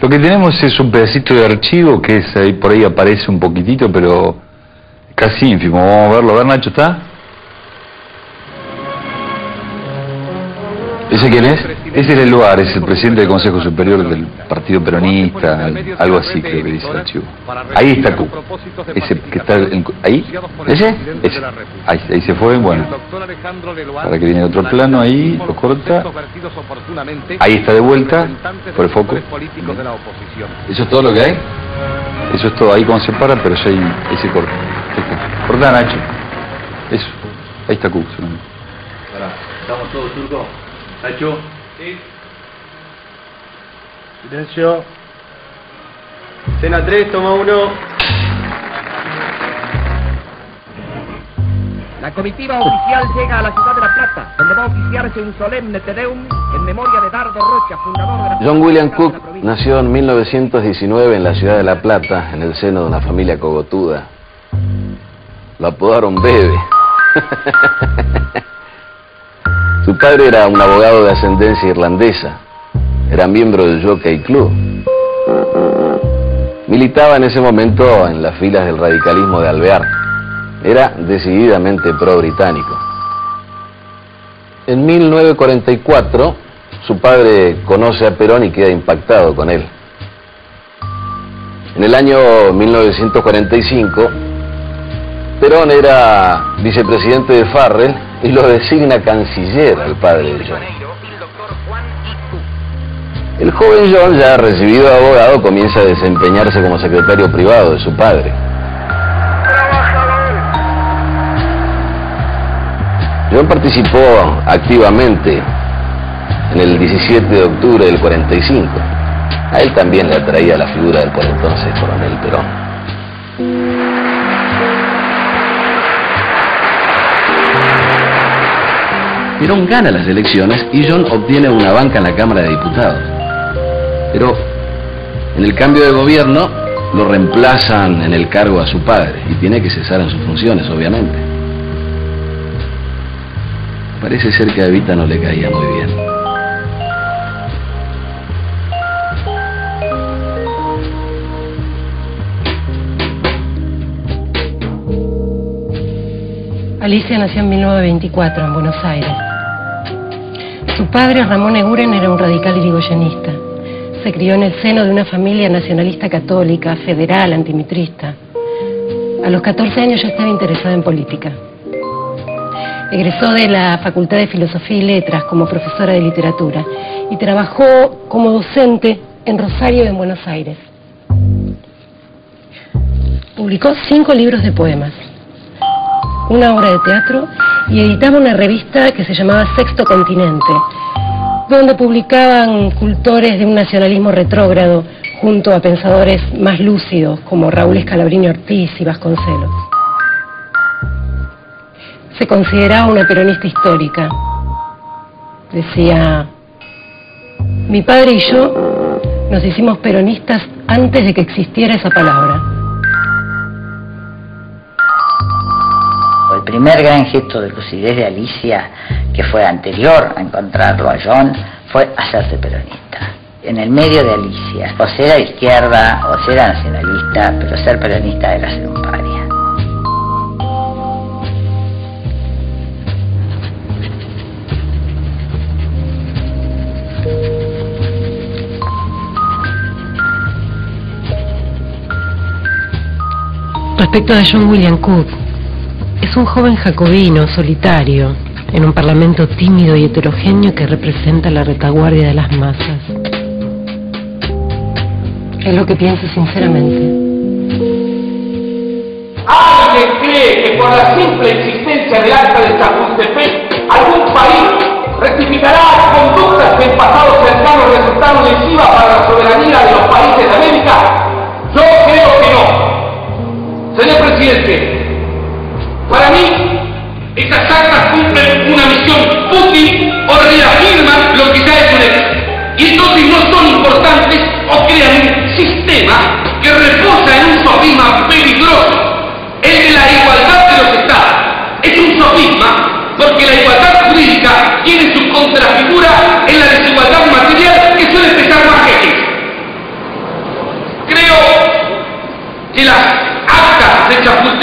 Lo que tenemos es un pedacito de archivo que es ahí, por ahí aparece un poquitito, pero casi ínfimo. Vamos a verlo. A ver, Nacho, ¿está? ¿Ese quién es? Ese es el lugar, es el presidente del Consejo Superior del Partido Peronista, algo así creo que dice el archivo. Ahí está Q. Ese que está ahí. ¿Ese? Ese. Ahí se fue, bueno. Para que viene el otro plano, ahí, lo corta. Ahí está de vuelta, por el foco. ¿Eso es todo lo que hay? Eso es todo, ahí como se para, pero ya ahí se corta. Corta, Nacho. Eso. Ahí está Q. ¿Estamos todos, Turco? ¿Nacho? Sí. Silencio. Escena 3, toma 1. La comitiva oficial llega a la ciudad de La Plata, donde va a oficiarse un solemne Te Deum en memoria de Dardo Rocha, fundador de la... John William Cook nació en 1919 en la ciudad de La Plata, en el seno de una familia cogotuda. Lo apodaron Bebe. Su padre era un abogado de ascendencia irlandesa. Era miembro del Jockey Club. Militaba en ese momento en las filas del radicalismo de Alvear. Era decididamente pro-británico. En 1944, su padre conoce a Perón y queda impactado con él. En el año 1945, Perón era vicepresidente de Farrell y lo designa canciller al padre de John. El joven John, ya recibido de abogado, comienza a desempeñarse como secretario privado de su padre. John participó activamente en el 17 de octubre del 45. A él también le atraía la figura del por entonces coronel Perón. Perón gana las elecciones y John obtiene una banca en la Cámara de Diputados. Pero en el cambio de gobierno lo reemplazan en el cargo a su padre y tiene que cesar en sus funciones, obviamente. Parece ser que a Evita no le caía muy bien. Alicia nació en 1924 en Buenos Aires. Su padre, Ramón Eguren, era un radical irigoyenista. Se crió en el seno de una familia nacionalista católica, federal, antimitrista. A los 14 años ya estaba interesada en política. Egresó de la Facultad de Filosofía y Letras como profesora de literatura y trabajó como docente en Rosario y en Buenos Aires. Publicó 5 libros de poemas, una obra de teatro y editaba una revista que se llamaba Sexto Continente, donde publicaban cultores de un nacionalismo retrógrado junto a pensadores más lúcidos como Raúl Escalabrini Ortiz y Vasconcelos. Se consideraba una peronista histórica. Decía: mi padre y yo nos hicimos peronistas antes de que existiera esa palabra. El primer gran gesto de lucidez de Alicia, que fue anterior a encontrarlo a John, fue hacerse peronista. En el medio de Alicia, o ser de izquierda o ser nacionalista, pero ser peronista era ser un paria. Respecto a John William Cook, es un joven jacobino, solitario, en un parlamento tímido y heterogéneo que representa la retaguardia de las masas. Es lo que pienso sinceramente. ¿Alguien cree que por la simple existencia del acta de Chapultepec algún país rectificará conductas que en pasado cercano resultaron lesivas para la soberanía de los países de América? Yo creo que no. Señor presidente, para mí, estas actas cumplen una misión útil o reafirman lo que ya es un hecho. Y entonces no son importantes o crean un sistema que reposa en un sofisma peligroso, el de la igualdad de los estados. Es un sofisma porque la igualdad jurídica tiene su contrafigura en la desigualdad material que suele pesar más que eso.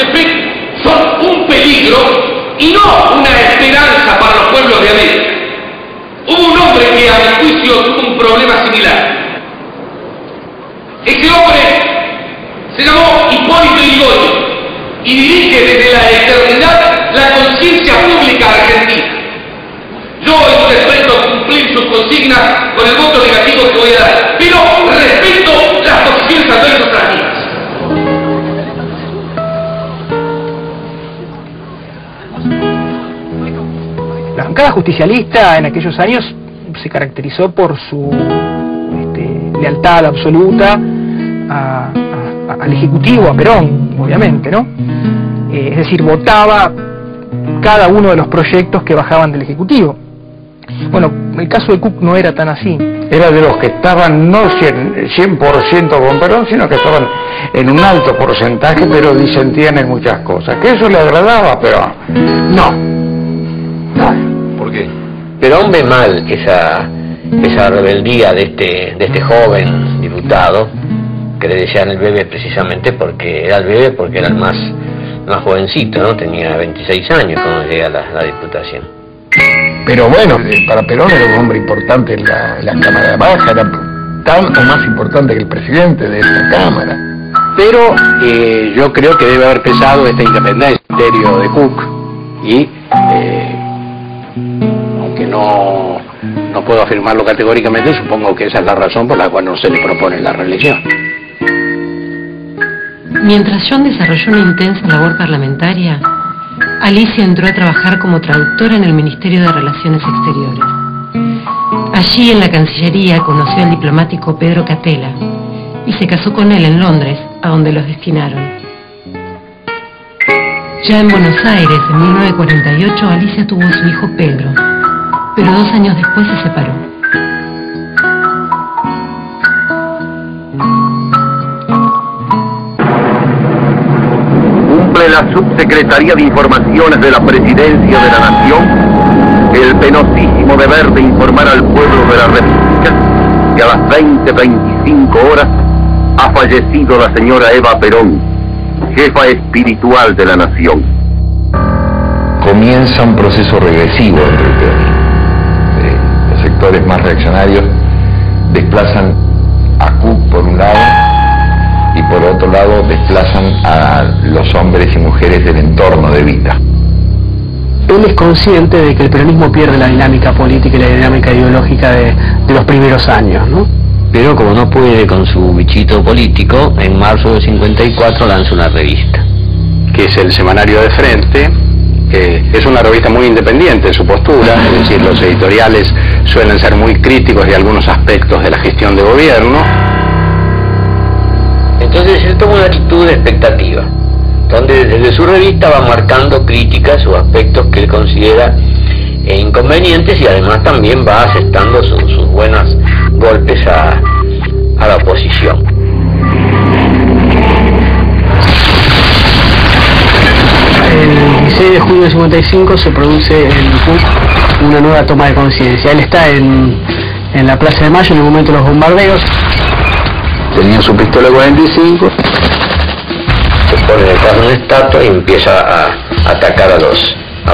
Chapultepec son un peligro y no una esperanza para los pueblos de América. Hubo un hombre que a mi juicio tuvo un problema similar. Ese hombre se llamó Hipólito Yrigoyen y dirige desde la eternidad la conciencia pública argentina. Yo estoy dispuesto a cumplir sus consignas con el voto negativo que voy a dar, pero respeto las posiciones administrativas. La bancada justicialista en aquellos años se caracterizó por su lealtad absoluta al Ejecutivo, a Perón, obviamente, ¿no? Es decir, votaba cada uno de los proyectos que bajaban del Ejecutivo. Bueno, el caso de Cook no era tan así. Era de los que estaban no 100% con Perón, sino que estaban en un alto porcentaje, pero disentían en muchas cosas. Que eso le agradaba, pero no. ¿Por qué? Perón ve mal esa rebeldía de este joven diputado, que le decían el bebé precisamente porque era el bebé, porque era el más jovencito, ¿no? Tenía 26 años cuando llega a la diputación. Pero bueno, para Perón era un hombre importante en la Cámara Baja, era tanto más importante que el presidente de esta Cámara. Pero yo creo que debe haber pesado esta independencia de Cook y aunque no puedo afirmarlo categóricamente, supongo que esa es la razón por la cual no se le propone la reelección. Mientras John desarrolló una intensa labor parlamentaria, Alicia entró a trabajar como traductora en el Ministerio de Relaciones Exteriores. Allí, en la Cancillería, conoció al diplomático Pedro Catella y se casó con él en Londres, a donde los destinaron. Ya en Buenos Aires, en 1948, Alicia tuvo a su hijo Pedro, pero 2 años después se separó. Cumple la Subsecretaría de Informaciones de la Presidencia de la Nación el penosísimo deber de informar al pueblo de la República que a las 20:25 horas ha fallecido la señora Eva Perón, jefa espiritual de la nación. Comienza un proceso regresivo dentro del peronismo. Los sectores más reaccionarios desplazan a Cook por un lado y por otro lado desplazan a los hombres y mujeres del entorno de Evita. Él es consciente de que el peronismo pierde la dinámica política y la dinámica ideológica de los primeros años, ¿no? Pero como no puede con su bichito político, en marzo del 54 lanza una revista, Que es el Semanario de Frente. Es una revista muy independiente en su postura, es decir, los editoriales suelen ser muy críticos de algunos aspectos de la gestión de gobierno. Entonces él toma una actitud de expectativa, donde desde su revista va marcando críticas o aspectos que él considera inconvenientes y además también va asestando sus buenos golpes a la oposición. El 16 de julio del 55 se produce en Cook una nueva toma de conciencia. Él está en la Plaza de Mayo en el momento de los bombardeos. Tenía su pistola 45. Se pone detrás de una estatua y empieza a atacar a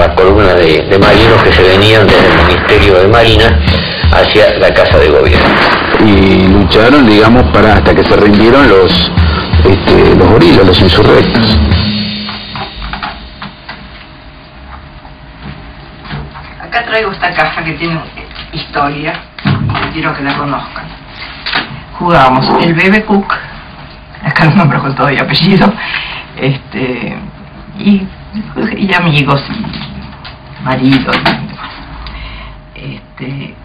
las columnas de marinos que se venían desde el Ministerio de Marina hacia la Casa de Gobierno. Y lucharon, digamos, hasta que se rindieron los gorilas, los insurrectos. Acá traigo esta caja que tiene historia y quiero que la conozcan. Jugábamos el bebé Cook, acá el nombre con todo y apellido, y amigos y maridos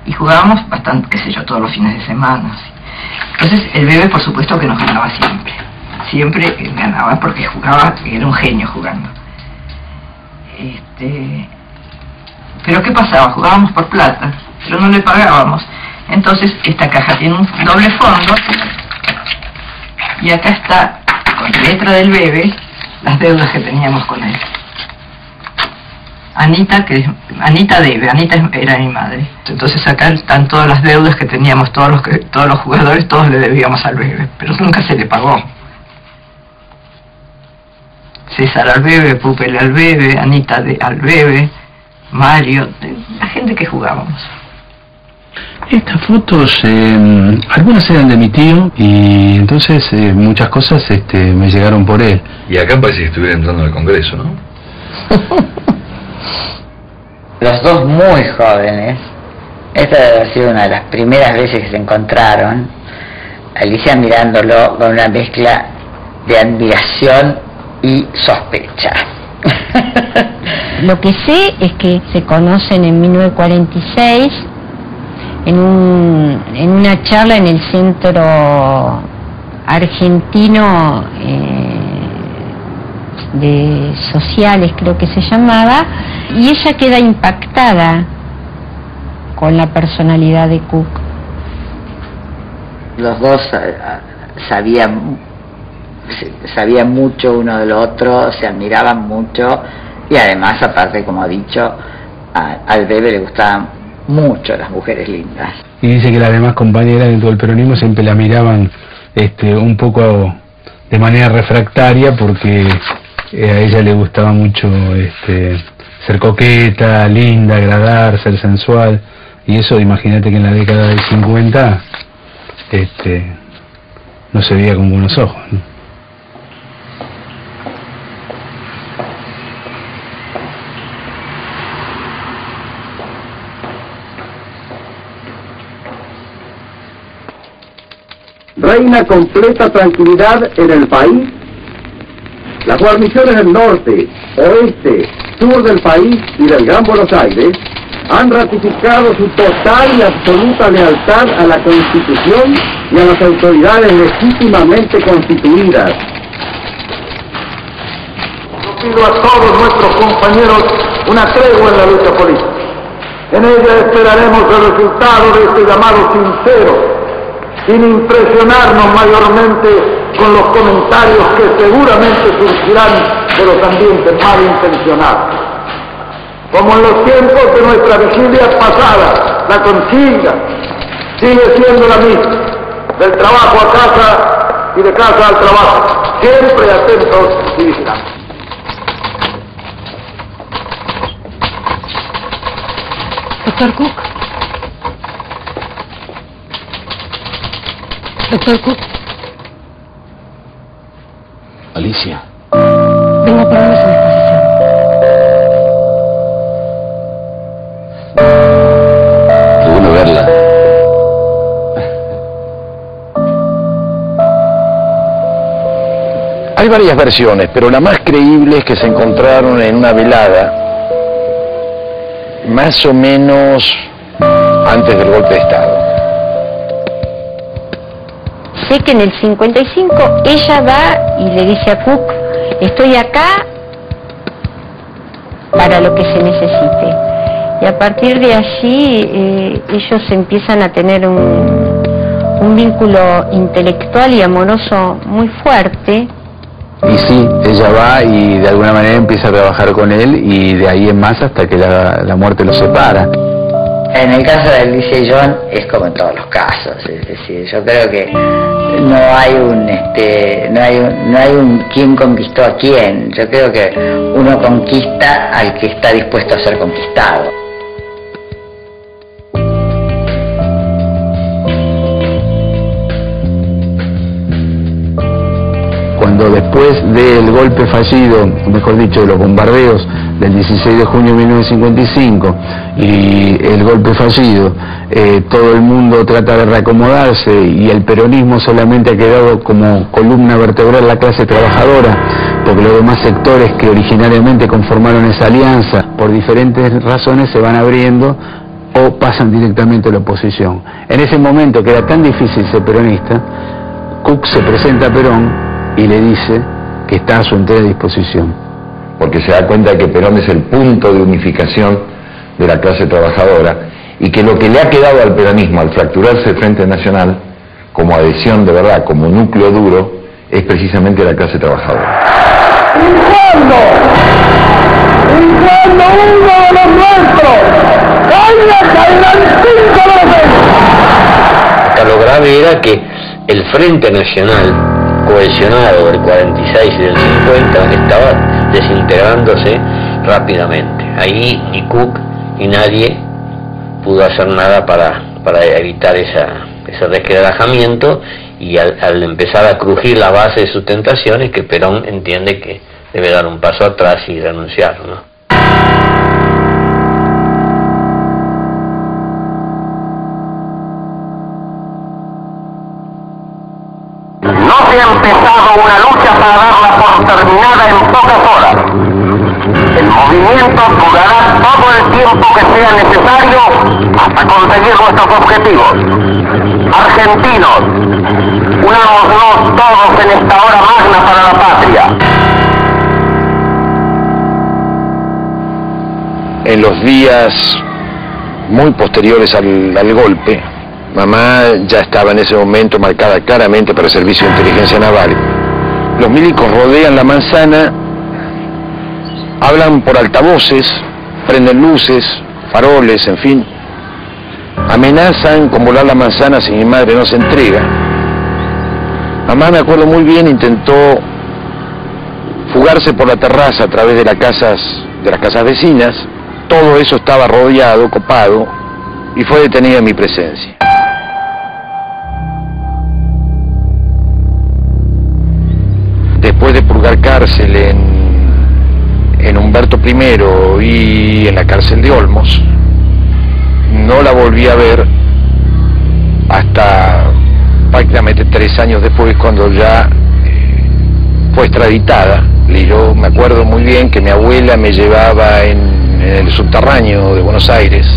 y jugábamos bastante, qué sé yo, todos los fines de semana. Entonces el bebé por supuesto que nos ganaba siempre ganaba porque jugaba, era un genio jugando. Pero ¿qué pasaba? Jugábamos por plata, pero no le pagábamos. Entonces esta caja tiene un doble fondo y acá está con letra del bebé las deudas que teníamos con él. Anita debe, Anita era mi madre. Entonces acá están todas las deudas que teníamos, todos los jugadores, todos le debíamos al bebé, pero nunca se le pagó. César Albebe, Pupel Albebe, Anita de Albebe, Mario, la gente que jugábamos. Estas fotos, algunas eran de mi tío y entonces muchas cosas me llegaron por él. Y acá parece que estuviera entrando al Congreso, ¿no? Los dos muy jóvenes. Esta debe haber sido una de las primeras veces que se encontraron. Alicia mirándolo con una mezcla de admiración y sospecha. Lo que sé es que se conocen en 1946 en una charla en el Centro Argentino de Sociales, creo que se llamaba, y ella queda impactada con la personalidad de Cook. Los dos sabían mucho uno del otro, se admiraban mucho, y además, aparte, como ha dicho, al Bebe le gustaban mucho las mujeres lindas. Y dice que las demás compañeras dentro del peronismo siempre la miraban un poco de manera refractaria porque a ella le gustaba mucho ser coqueta, linda, agradar, ser sensual, y eso imagínate que en la década del 50 no se veía con buenos ojos, ¿no? Reina completa tranquilidad en el país. Las guarniciones del norte, oeste, sur del país y del Gran Buenos Aires han ratificado su total y absoluta lealtad a la Constitución y a las autoridades legítimamente constituidas. Yo pido a todos nuestros compañeros una tregua en la lucha política. En ella esperaremos el resultado de este llamado sincero, sin impresionarnos mayormente con los comentarios que seguramente surgirán de los ambientes malintencionados. Como en los tiempos de nuestra vigilia pasada, la consigna sigue siendo la misma, del trabajo a casa y de casa al trabajo, siempre atentos y vigilantes. Doctor Cook. Doctor Cook. Alicia. Vengo a ponerme a su disposición. Qué bueno verla. Hay varias versiones, pero la más creíble es que se encontraron en una velada, más o menos antes del golpe de Estado. Sé que en el 55 ella va y le dice a Cook, estoy acá para lo que se necesite. Y a partir de allí ellos empiezan a tener un vínculo intelectual y amoroso muy fuerte. Y sí, ella va y de alguna manera empieza a trabajar con él y de ahí en más hasta que la muerte los separa. En el caso de Alicia y John es como en todos los casos, es decir, yo creo que no hay un quién conquistó a quién. Yo creo que uno conquista al que está dispuesto a ser conquistado. Cuando después del golpe fallido, mejor dicho, de los bombardeos del 16 de junio de 1955 y el golpe fallido, todo el mundo trata de reacomodarse y el peronismo solamente ha quedado como columna vertebral la clase trabajadora, porque los demás sectores que originariamente conformaron esa alianza, por diferentes razones se van abriendo o pasan directamente a la oposición. En ese momento que era tan difícil ser peronista, Cook se presenta a Perón y le dice que está a su entera disposición. Porque se da cuenta de que Perón es el punto de unificación de la clase trabajadora y que lo que le ha quedado al peronismo al fracturarse el Frente Nacional, como adhesión de verdad, como núcleo duro, es precisamente la clase trabajadora. ¿Y cuándo uno de los nuestros caerán 5 de los Acá lo grave era que el Frente Nacional, cohesionado del 46 y del 50 estaba desintegrándose rápidamente. Ahí ni Cook ni nadie pudo hacer nada para evitar ese resquebrajamiento, y al empezar a crujir la base de sus tentaciones, que Perón entiende que debe dar un paso atrás y renunciar, ¿no? No se ha empezado una lucha para darla por terminada en pocas horas. El movimiento durará todo el tiempo que sea necesario hasta conseguir nuestros objetivos. Argentinos, unámonos todos en esta hora magna para la patria. En los días muy posteriores al golpe, mamá ya estaba en ese momento marcada claramente para el Servicio de Inteligencia Naval. Los milicos rodean la manzana, hablan por altavoces, prenden luces, faroles, en fin. Amenazan con volar la manzana si mi madre no se entrega. Mamá, me acuerdo muy bien, intentó fugarse por la terraza a través de las casas vecinas. Todo eso estaba rodeado, copado, y fue detenida en mi presencia. Después de purgar cárcel en Humberto I y en la cárcel de Olmos, no la volví a ver hasta prácticamente 3 años después, cuando ya fue extraditada. Yo me acuerdo muy bien que mi abuela me llevaba en el subterráneo de Buenos Aires.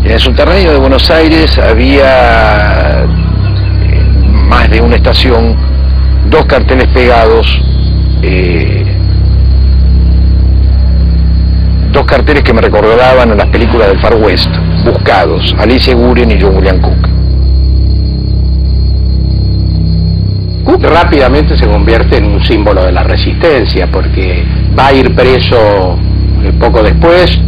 En el subterráneo de Buenos Aires había más de una estación, 2 carteles pegados, 2 carteles que me recordaban a las películas del Far West, Buscados, Alicia Guren y John William Cook. Cook rápidamente se convierte en un símbolo de la resistencia, porque va a ir preso poco después,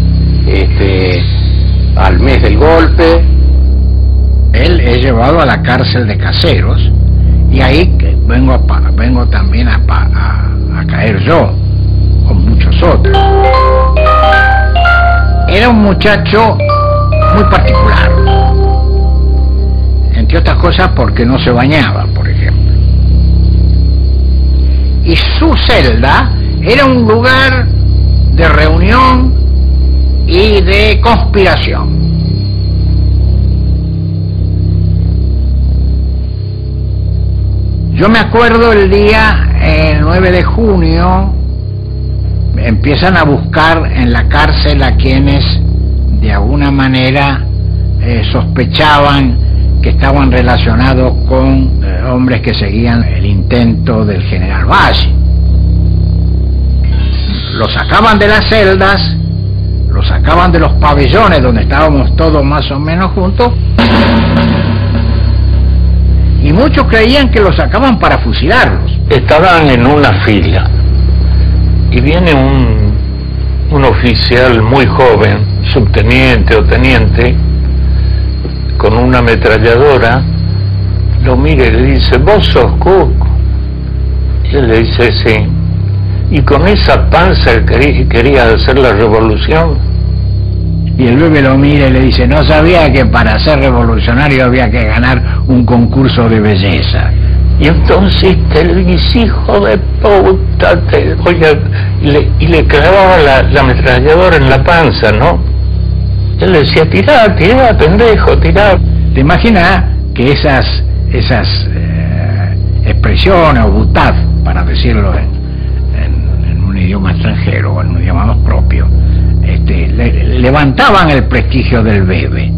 al mes del golpe. Él es llevado a la cárcel de Caseros, y ahí vengo también a caer yo, con muchos otros. Era un muchacho muy particular, entre otras cosas porque no se bañaba, por ejemplo. Y su celda era un lugar de reunión y de conspiración. Yo me acuerdo el día, el 9 de junio, empiezan a buscar en la cárcel a quienes de alguna manera sospechaban que estaban relacionados con hombres que seguían el intento del general Valle. Los sacaban de las celdas, los sacaban de los pabellones donde estábamos todos más o menos juntos, y muchos creían que los sacaban para fusilarlos. Estaban en una fila y viene un oficial muy joven, subteniente o teniente, con una ametralladora, lo mira y le dice: ¿vos sos Cook? Y él le dice: sí. ¿Y con esa panza querías hacer la revolución? Y el bebé lo mira y le dice: no sabía que para ser revolucionario había que ganar un concurso de belleza. Y entonces le dice: hijo de puta, y le clavaba la ametralladora en la panza, ¿no? Él le decía: tirá, pendejo, tirá. ¿Te imaginas que esas expresiones, o butad, para decirlo en un idioma extranjero o en un idioma más propio, levantaban el prestigio del bebé?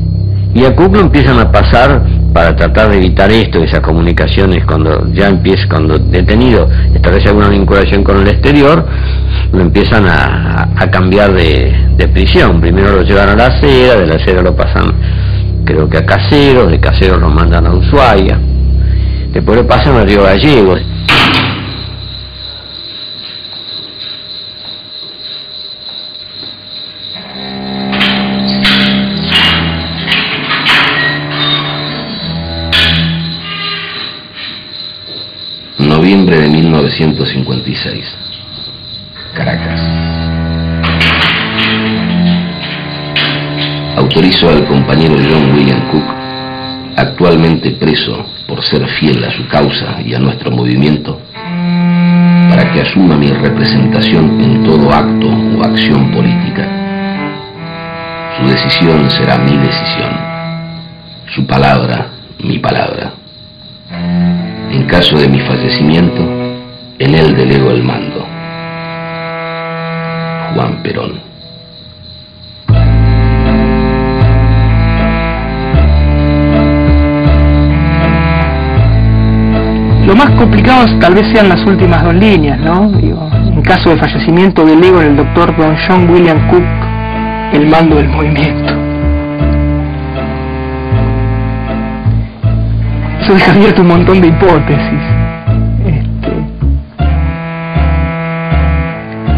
Y a Cook lo empiezan a pasar para tratar de evitar esto, esas comunicaciones, cuando detenido establece alguna vinculación con el exterior, lo empiezan a cambiar de prisión. Primero lo llevan a La Acera, de La Acera lo pasan creo que a Caseros, de Caseros lo mandan a Ushuaia, después lo pasan a Río Gallegos. Noviembre 1956. Caracas. Autorizo al compañero John William Cook, actualmente preso por ser fiel a su causa y a nuestro movimiento, para que asuma mi representación en todo acto o acción política. Su decisión será mi decisión, su palabra, mi palabra. En caso de mi fallecimiento, en él delego el mando. Juan Perón. Lo más complicado tal vez sean las últimas dos líneas, ¿no? Digo, en caso de fallecimiento delego en el doctor Don John William Cook el mando del movimiento. Eso deja abierto un montón de hipótesis.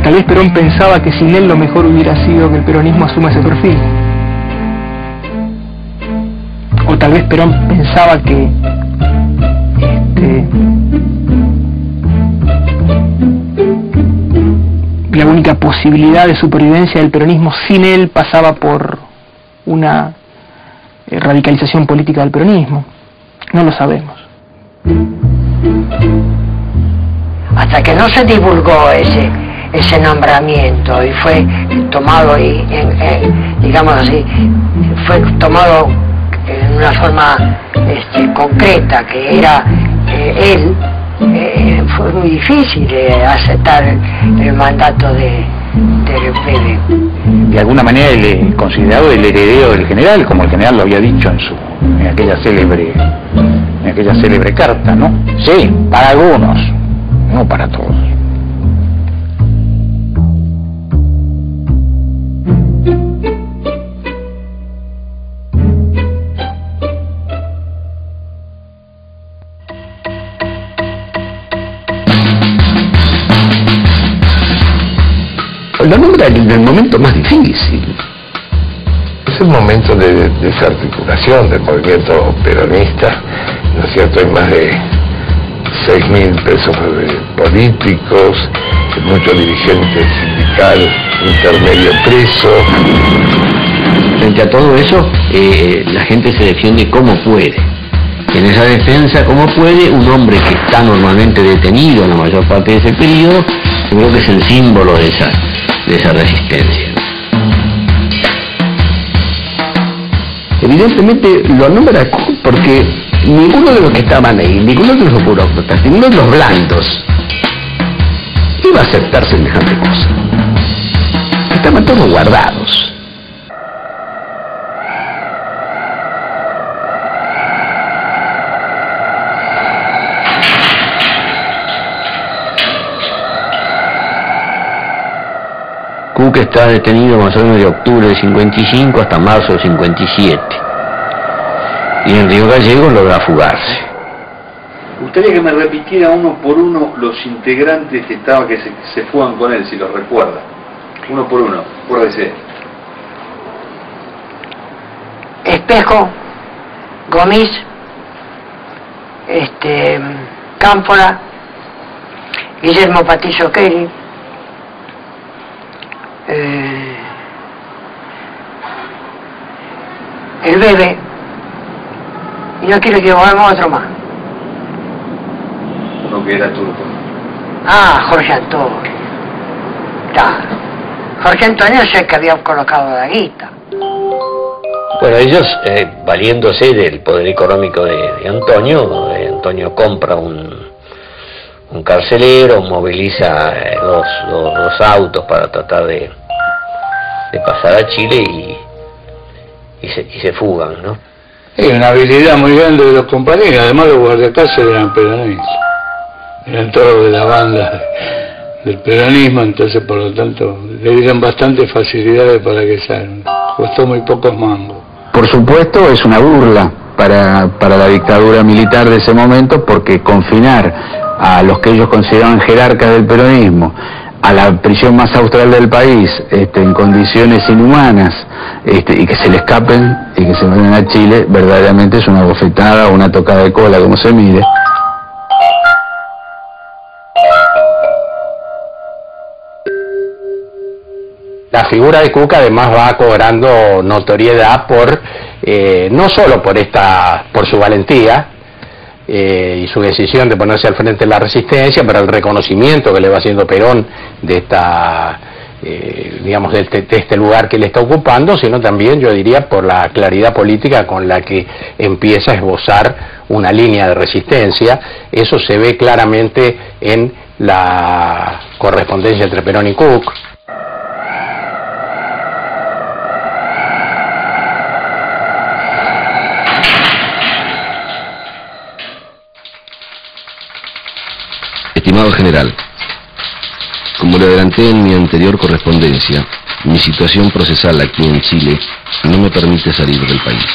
Tal vez Perón pensaba que sin él lo mejor hubiera sido que el peronismo asuma ese perfil. O tal vez Perón pensaba que la única posibilidad de supervivencia del peronismo sin él pasaba por una radicalización política del peronismo. No lo sabemos. Hasta que no se divulgó ese nombramiento y fue tomado, digamos así, fue tomado en una forma concreta, que era él, fue muy difícil aceptar el mandato del PB. De alguna manera él es considerado el heredero del general, como el general lo había dicho en aquella célebre carta, ¿no? Sí, para algunos, no para todos. Lo nombra en el momento más difícil. Es el momento de desarticulación del movimiento peronista, ¿no es cierto? Hay más de 6.000 presos políticos, muchos dirigentes sindicales intermedio presos. Frente a todo eso, la gente se defiende como puede. En esa defensa, como puede, un hombre que está normalmente detenido en la mayor parte de ese periodo, yo creo que es el símbolo de esa resistencia. Evidentemente lo nombra porque ninguno de los que estaban ahí, ninguno de los burócratas, ninguno de los blandos iba a aceptar semejante cosa. Estaban todos guardados. Cook está detenido más o menos de octubre del 55 hasta marzo del 57. Y en Río Gallegos logra fugarse. Me gustaría que me repitiera uno por uno los integrantes que se fugan con él, si los recuerda. Uno por uno, acuérdese. Espejo, Gomis, Cámpora, Guillermo Patillo Kelly, el Bebe, y no quiero equivocarme otro más. Uno que era turco. Jorge Antonio. Claro. Jorge Antonio es el que había colocado la guita. Bueno, ellos, valiéndose del poder económico de Antonio, Antonio compra un carcelero, moviliza los autos para tratar de pasar a Chile y se fugan, ¿no? Es una habilidad muy grande de los compañeros, además los guardiacárceles eran peronistas, eran todos de la banda del peronismo, entonces por lo tanto le dieron bastantes facilidades para que salgan, costó muy pocos mangos. Por supuesto es una burla para la dictadura militar de ese momento, porque confinar a los que ellos consideraban jerarcas del peronismo a la prisión más austral del país, en condiciones inhumanas, y que se le escapen y que se vayan a Chile, verdaderamente es una bofetada o una tocada de cola, como se mire. La figura de Cook además va cobrando notoriedad por no solo por su valentía y su decisión de ponerse al frente de la resistencia, pero el reconocimiento que le va haciendo Perón de esta digamos de este lugar que le está ocupando, sino también, yo diría, por la claridad política con la que empieza a esbozar una línea de resistencia. Eso se ve claramente en la correspondencia entre Perón y Cook. Estimado general, como le adelanté en mi anterior correspondencia, mi situación procesal aquí en Chile no me permite salir del país.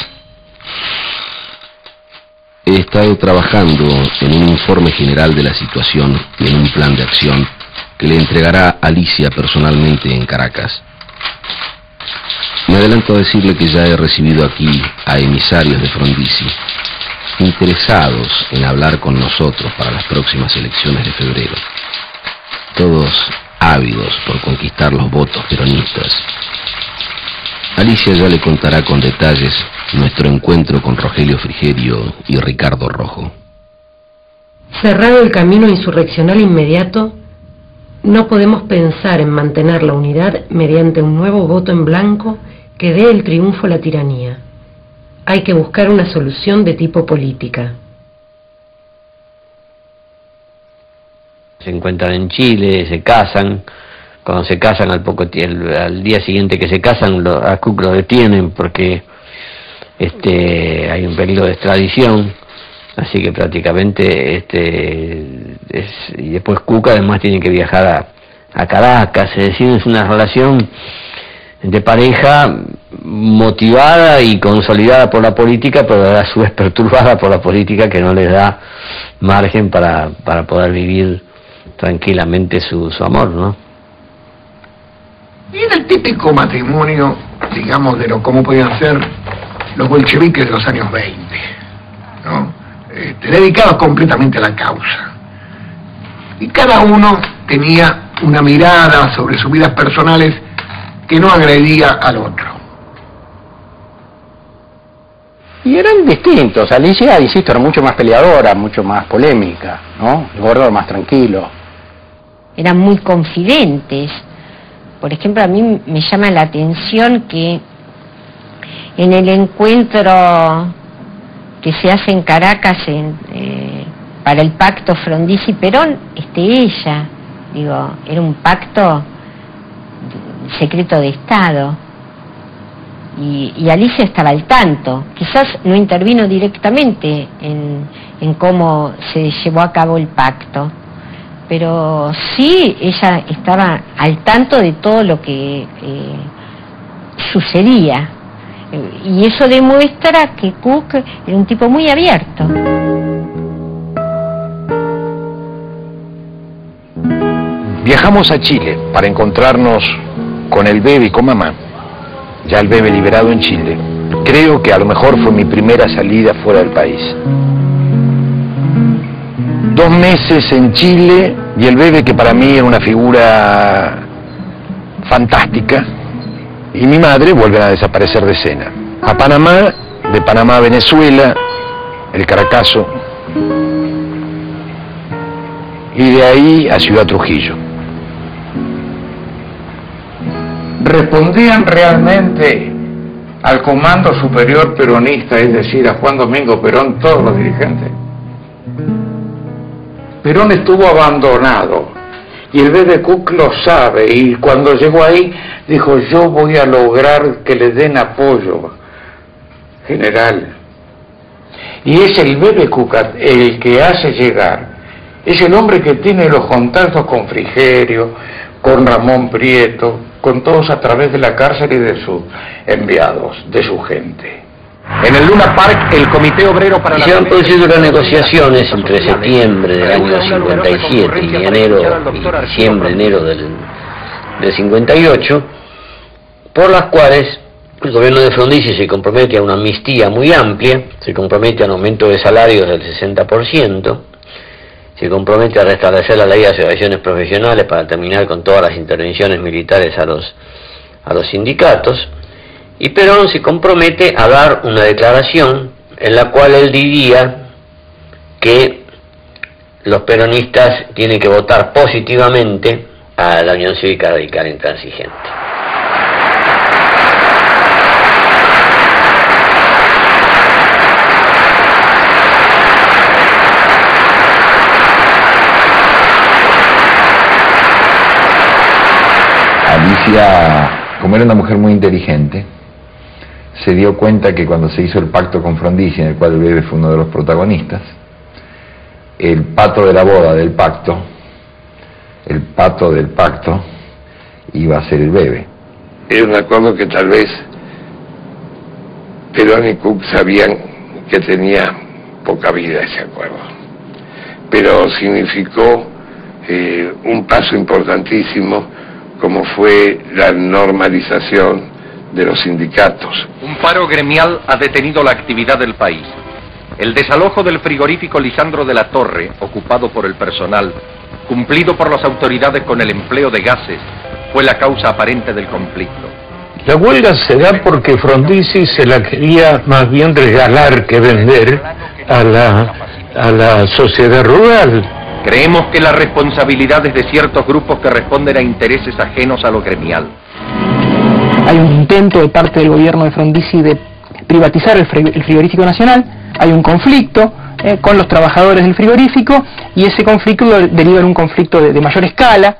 He estado trabajando en un informe general de la situación y en un plan de acción que le entregará Alicia personalmente en Caracas. Me adelanto a decirle que ya he recibido aquí a emisarios de Frondizi, interesados en hablar con nosotros para las próximas elecciones de febrero. Todos ávidos por conquistar los votos peronistas. Alicia ya le contará con detalles nuestro encuentro con Rogelio Frigerio y Ricardo Rojo. Cerrado el camino insurreccional inmediato, no podemos pensar en mantener la unidad mediante un nuevo voto en blanco que dé el triunfo a la tiranía. Hay que buscar una solución de tipo política. Se encuentran en Chile, se casan. Cuando se casan, al día siguiente que se casan, a Cook lo detienen porque hay un peligro de extradición. Así que prácticamente y después Cook además tiene que viajar a Caracas. Es decir, es una relación de pareja motivada y consolidada por la política, pero a su vez perturbada por la política, que no les da margen para poder vivir tranquilamente su amor, ¿no? Y en el típico matrimonio, digamos, de cómo podían ser los bolcheviques de los años 20, ¿no? Dedicados completamente a la causa. Y cada uno tenía una mirada sobre sus vidas personales que no agredía al otro. Y eran distintos. Alicia, insisto, era mucho más peleadora, mucho más polémica, ¿no? El Gordo era más tranquilo. Eran muy confidentes. Por ejemplo, a mí me llama la atención que en el encuentro que se hace en Caracas para el pacto Frondizi-Perón, ella, digo, era un pacto secreto de Estado. Y Alicia estaba al tanto. Quizás no intervino directamente en cómo se llevó a cabo el pacto, pero sí ella estaba al tanto de todo lo que sucedía. Y eso demuestra que Cook era un tipo muy abierto. Viajamos a Chile para encontrarnos con el bebé y con mamá. Ya el bebé liberado en Chile. Creo que a lo mejor fue mi primera salida fuera del país. 2 meses en Chile y el bebé, que para mí era una figura fantástica, y mi madre vuelven a desaparecer de escena. A Panamá, de Panamá a Venezuela, el Caracazo, y de ahí a Ciudad Trujillo. ¿Respondían realmente al Comando Superior Peronista, es decir, a Juan Domingo Perón, todos los dirigentes? Perón estuvo abandonado y el bebé Cook lo sabe, y cuando llegó ahí dijo: yo voy a lograr que le den apoyo, general. Y es el bebé Cook el que hace llegar, es el hombre que tiene los contactos con Frigerio, con Ramón Prieto, con todos a través de la cárcel y de sus enviados, de su gente. En el Luna Park, el Comité Obrero para la... Se han producido las negociaciones entre septiembre del año 57 y diciembre-enero del 58, por las cuales el gobierno de Frondizi se compromete a una amnistía muy amplia, se compromete a un aumento de salarios del 60%, se compromete a restablecer la ley de asociaciones profesionales para terminar con todas las intervenciones militares a los sindicatos, y Perón se compromete a dar una declaración en la cual él diría que los peronistas tienen que votar positivamente a la Unión Cívica Radical Intransigente. Alicia, como era una mujer muy inteligente, se dio cuenta que cuando se hizo el pacto con Frondizi, en el cual el Bebe fue uno de los protagonistas, el pato de la boda del pacto, el pato del pacto, iba a ser el Bebe. Era un acuerdo que tal vez Perón y Cook sabían que tenía poca vida ese acuerdo, pero significó un paso importantísimo, como fue la normalización de los sindicatos. Un paro gremial ha detenido la actividad del país. El desalojo del frigorífico Lisandro de la Torre, ocupado por el personal, cumplido por las autoridades con el empleo de gases, fue la causa aparente del conflicto. La huelga se da porque Frondizi se la quería más bien regalar que vender a la sociedad rural. Creemos que la responsabilidad es de ciertos grupos que responden a intereses ajenos a lo gremial. Hay un intento de parte del gobierno de Frondizi de privatizar el frigorífico nacional, hay un conflicto con los trabajadores del frigorífico, y ese conflicto deriva en un conflicto de mayor escala,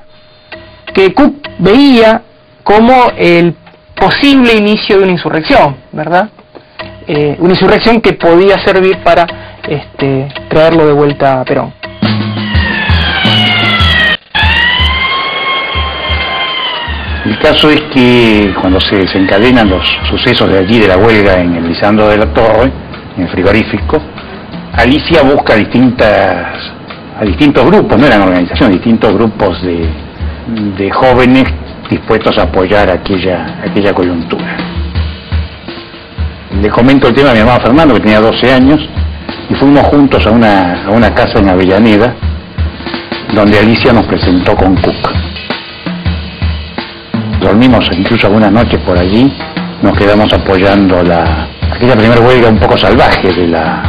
que Cook veía como el posible inicio de una insurrección, ¿verdad? Una insurrección que podía servir para traerlo de vuelta a Perón. El caso es que cuando se desencadenan los sucesos de allí de la huelga en el Lisandro de la Torre, en el frigorífico, Alicia busca a distintos grupos, no eran organizaciones, distintos grupos de jóvenes dispuestos a apoyar aquella coyuntura. Le comento el tema a mi hermano Fernando, que tenía 12 años, y fuimos juntos a una casa en Avellaneda, donde Alicia nos presentó con Cook. Dormimos incluso algunas noches por allí, nos quedamos apoyando aquella primera huelga un poco salvaje de la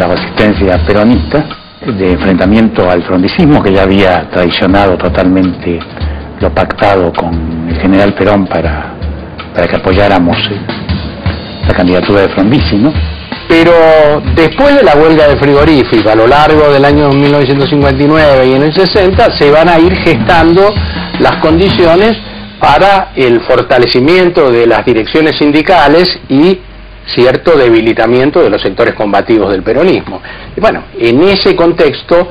resistencia peronista, de enfrentamiento al frondicismo, que ya había traicionado totalmente lo pactado con el general Perón para que apoyáramos la candidatura de Frondizi, ¿no? Pero después de la huelga de frigorífico, a lo largo del año 1959 y en el 60, se van a ir gestando las condiciones para el fortalecimiento de las direcciones sindicales y cierto debilitamiento de los sectores combativos del peronismo. Y bueno, en ese contexto,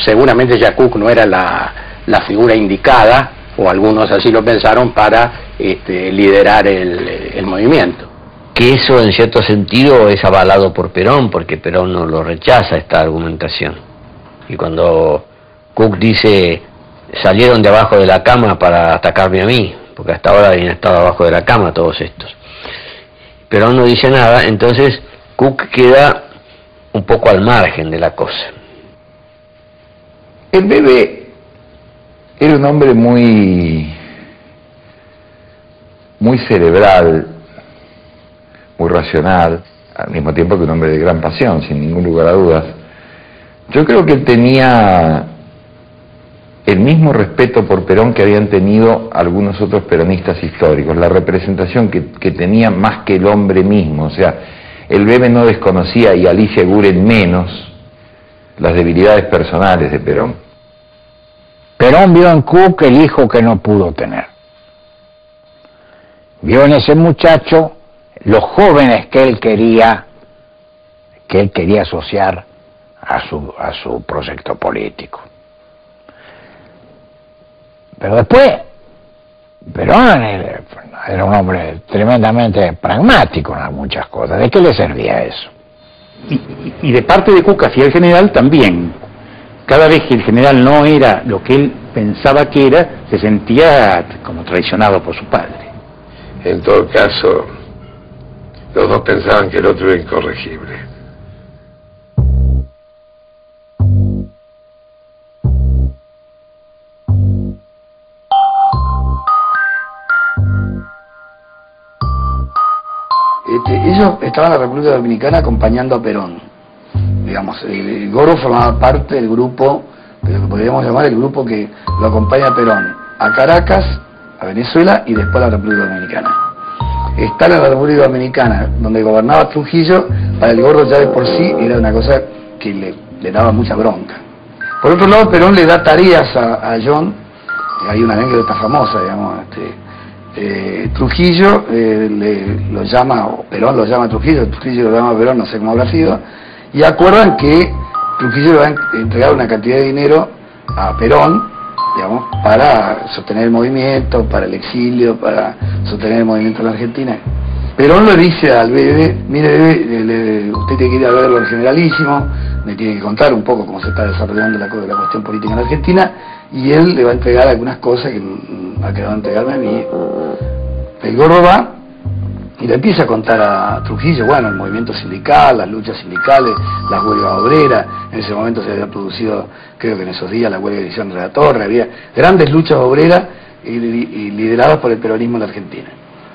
seguramente ya Cook no era la figura indicada, o algunos así lo pensaron, para liderar el movimiento. Que eso en cierto sentido es avalado por Perón, porque Perón no lo rechaza esta argumentación. Y cuando Cook dice: salieron de abajo de la cama para atacarme a mí, porque hasta ahora habían estado abajo de la cama todos estos. Perón no dice nada, entonces Cook queda un poco al margen de la cosa. El Bebe era un hombre muy cerebral, muy racional, al mismo tiempo que un hombre de gran pasión, sin ningún lugar a dudas. Yo creo que él tenía el mismo respeto por Perón que habían tenido algunos otros peronistas históricos, la representación que tenía más que el hombre mismo. O sea, el Bebe no desconocía, y Alicia Eguren menos, las debilidades personales de Perón. Perón vio en Cook el hijo que no pudo tener. Vio en ese muchacho los jóvenes que él quería asociar a su proyecto político. Pero después, Perón era un hombre tremendamente pragmático en muchas cosas. ¿De qué le servía eso? Y de parte de Cook hacia el general también. Cada vez que el general no era lo que él pensaba que era, se sentía como traicionado por su padre. En todo caso, los dos pensaban que el otro era incorregible. Trujillo estaba en la República Dominicana acompañando a Perón. Digamos, el Gordo formaba parte del grupo, de lo que podríamos llamar el grupo que lo acompaña a Perón a Caracas, a Venezuela y después a la República Dominicana. Estar en la República Dominicana, donde gobernaba Trujillo, para el Gordo ya de por sí era una cosa que le daba mucha bronca. Por otro lado, Perón le da tareas a John, hay una anécdota famosa, digamos, Trujillo lo llama, o Perón lo llama a Trujillo lo llama a Perón, no sé cómo habrá sido, y acuerdan que Trujillo le va a entregar una cantidad de dinero a Perón, digamos, para sostener el movimiento, para el exilio, para sostener el movimiento en la Argentina. Perón le dice al Bebe, mire Bebe, usted tiene que ir a verlo al Generalísimo, me tiene que contar un poco cómo se está desarrollando la cuestión política en la Argentina, y él le va a entregar algunas cosas que ha quedado entregarme a mí. El Gordo va y le empieza a contar a Trujillo, bueno, el movimiento sindical, las luchas sindicales, las huelgas obreras. En ese momento se había producido, creo que en esos días, la huelga de Edición de la Torre, había grandes luchas obreras y lideradas por el peronismo en la Argentina.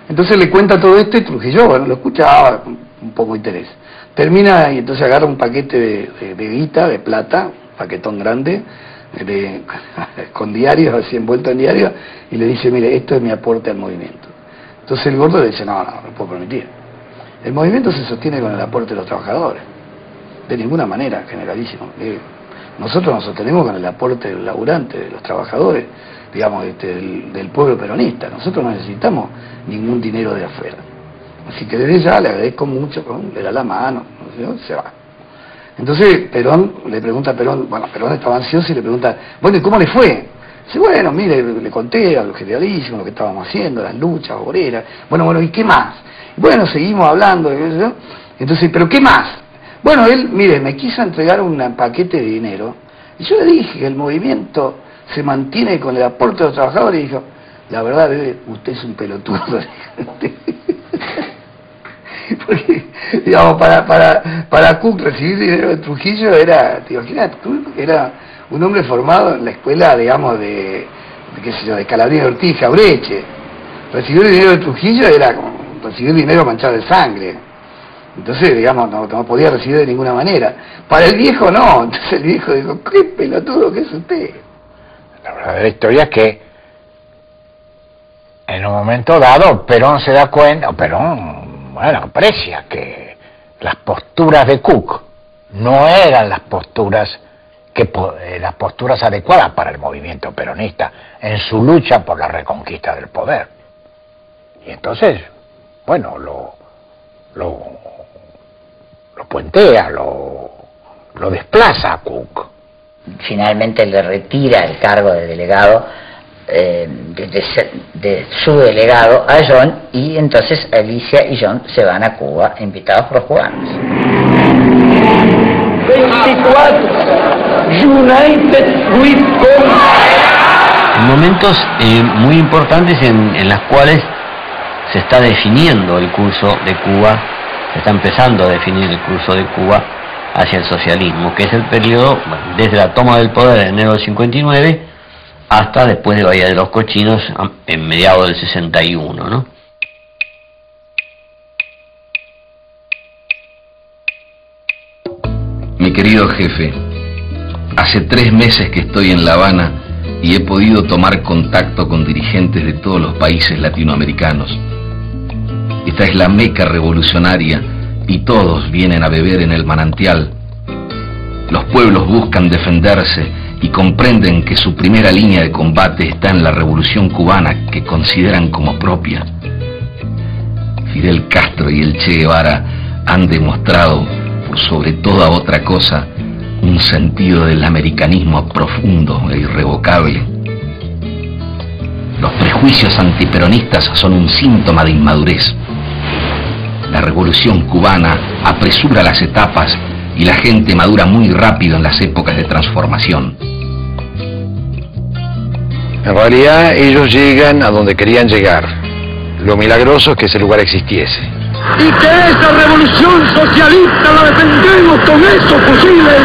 Entonces le cuenta todo esto y Trujillo, bueno, lo escuchaba con un poco de interés. Termina y entonces agarra un paquete de guita, de plata, un paquetón grande, con diarios, así envuelto en diarios, y le dice, mire, esto es mi aporte al movimiento. Entonces el Gordo le dice, no puedo permitir. El movimiento se sostiene con el aporte de los trabajadores. De ninguna manera, Generalísimo. Nosotros nos sostenemos con el aporte del laburante, de los trabajadores, digamos, del pueblo peronista. Nosotros no necesitamos ningún dinero de afuera. Así que desde ya le agradezco mucho, le da la mano, se va. Entonces Perón le pregunta a Perón, bueno, Perón estaba ansioso y le pregunta, bueno, ¿y cómo le fue? Dice, bueno, mire, le conté a los Generalísimos lo que estábamos haciendo, las luchas obreras, bueno, ¿y qué más? Bueno, seguimos hablando, entonces, ¿pero qué más? Bueno, él, mire, me quiso entregar un paquete de dinero, y yo le dije que el movimiento se mantiene con el aporte de los trabajadores, y dijo, la verdad, usted es un pelotudo. Porque, digamos, para Cook recibir dinero de Trujillo era, te imaginas, era un hombre formado en la escuela, digamos, de qué sé yo, de Calabria, Ortiz, Jaureche. Recibir dinero de Trujillo era como recibir dinero manchado de sangre. Entonces, digamos, no podía recibir de ninguna manera. Para el viejo no, entonces el viejo dijo, qué pelotudo que es usted. La verdadera historia es que en un momento dado Perón se da cuenta, bueno, aprecia que las posturas de Cook no eran las posturas adecuadas para el movimiento peronista en su lucha por la reconquista del poder. Y entonces, bueno, lo puentea, lo desplaza a Cook. Finalmente le retira el cargo de delegado, de su delegado a John, y entonces Alicia y John se van a Cuba invitados por los cubanos. 24 United We Come. Momentos muy importantes en las cuales se está definiendo el curso de Cuba, se está empezando a definir el curso de Cuba hacia el socialismo, que es el periodo, bueno, desde la toma del poder en enero del 59 hasta después de Bahía de los Cochinos en mediados del 61, ¿no? Mi querido jefe, hace 3 meses que estoy en La Habana y he podido tomar contacto con dirigentes de todos los países latinoamericanos. Esta es la meca revolucionaria y todos vienen a beber en el manantial. Los pueblos buscan defenderse y comprenden que su primera línea de combate está en la revolución cubana que consideran como propia. Fidel Castro y el Che Guevara han demostrado, por sobre toda otra cosa, un sentido del americanismo profundo e irrevocable. Los prejuicios antiperonistas son un síntoma de inmadurez. La revolución cubana apresura las etapas y la gente madura muy rápido en las épocas de transformación. En realidad ellos llegan a donde querían llegar. Lo milagroso es que ese lugar existiese. Y que esa revolución socialista la defendemos con esos fusiles.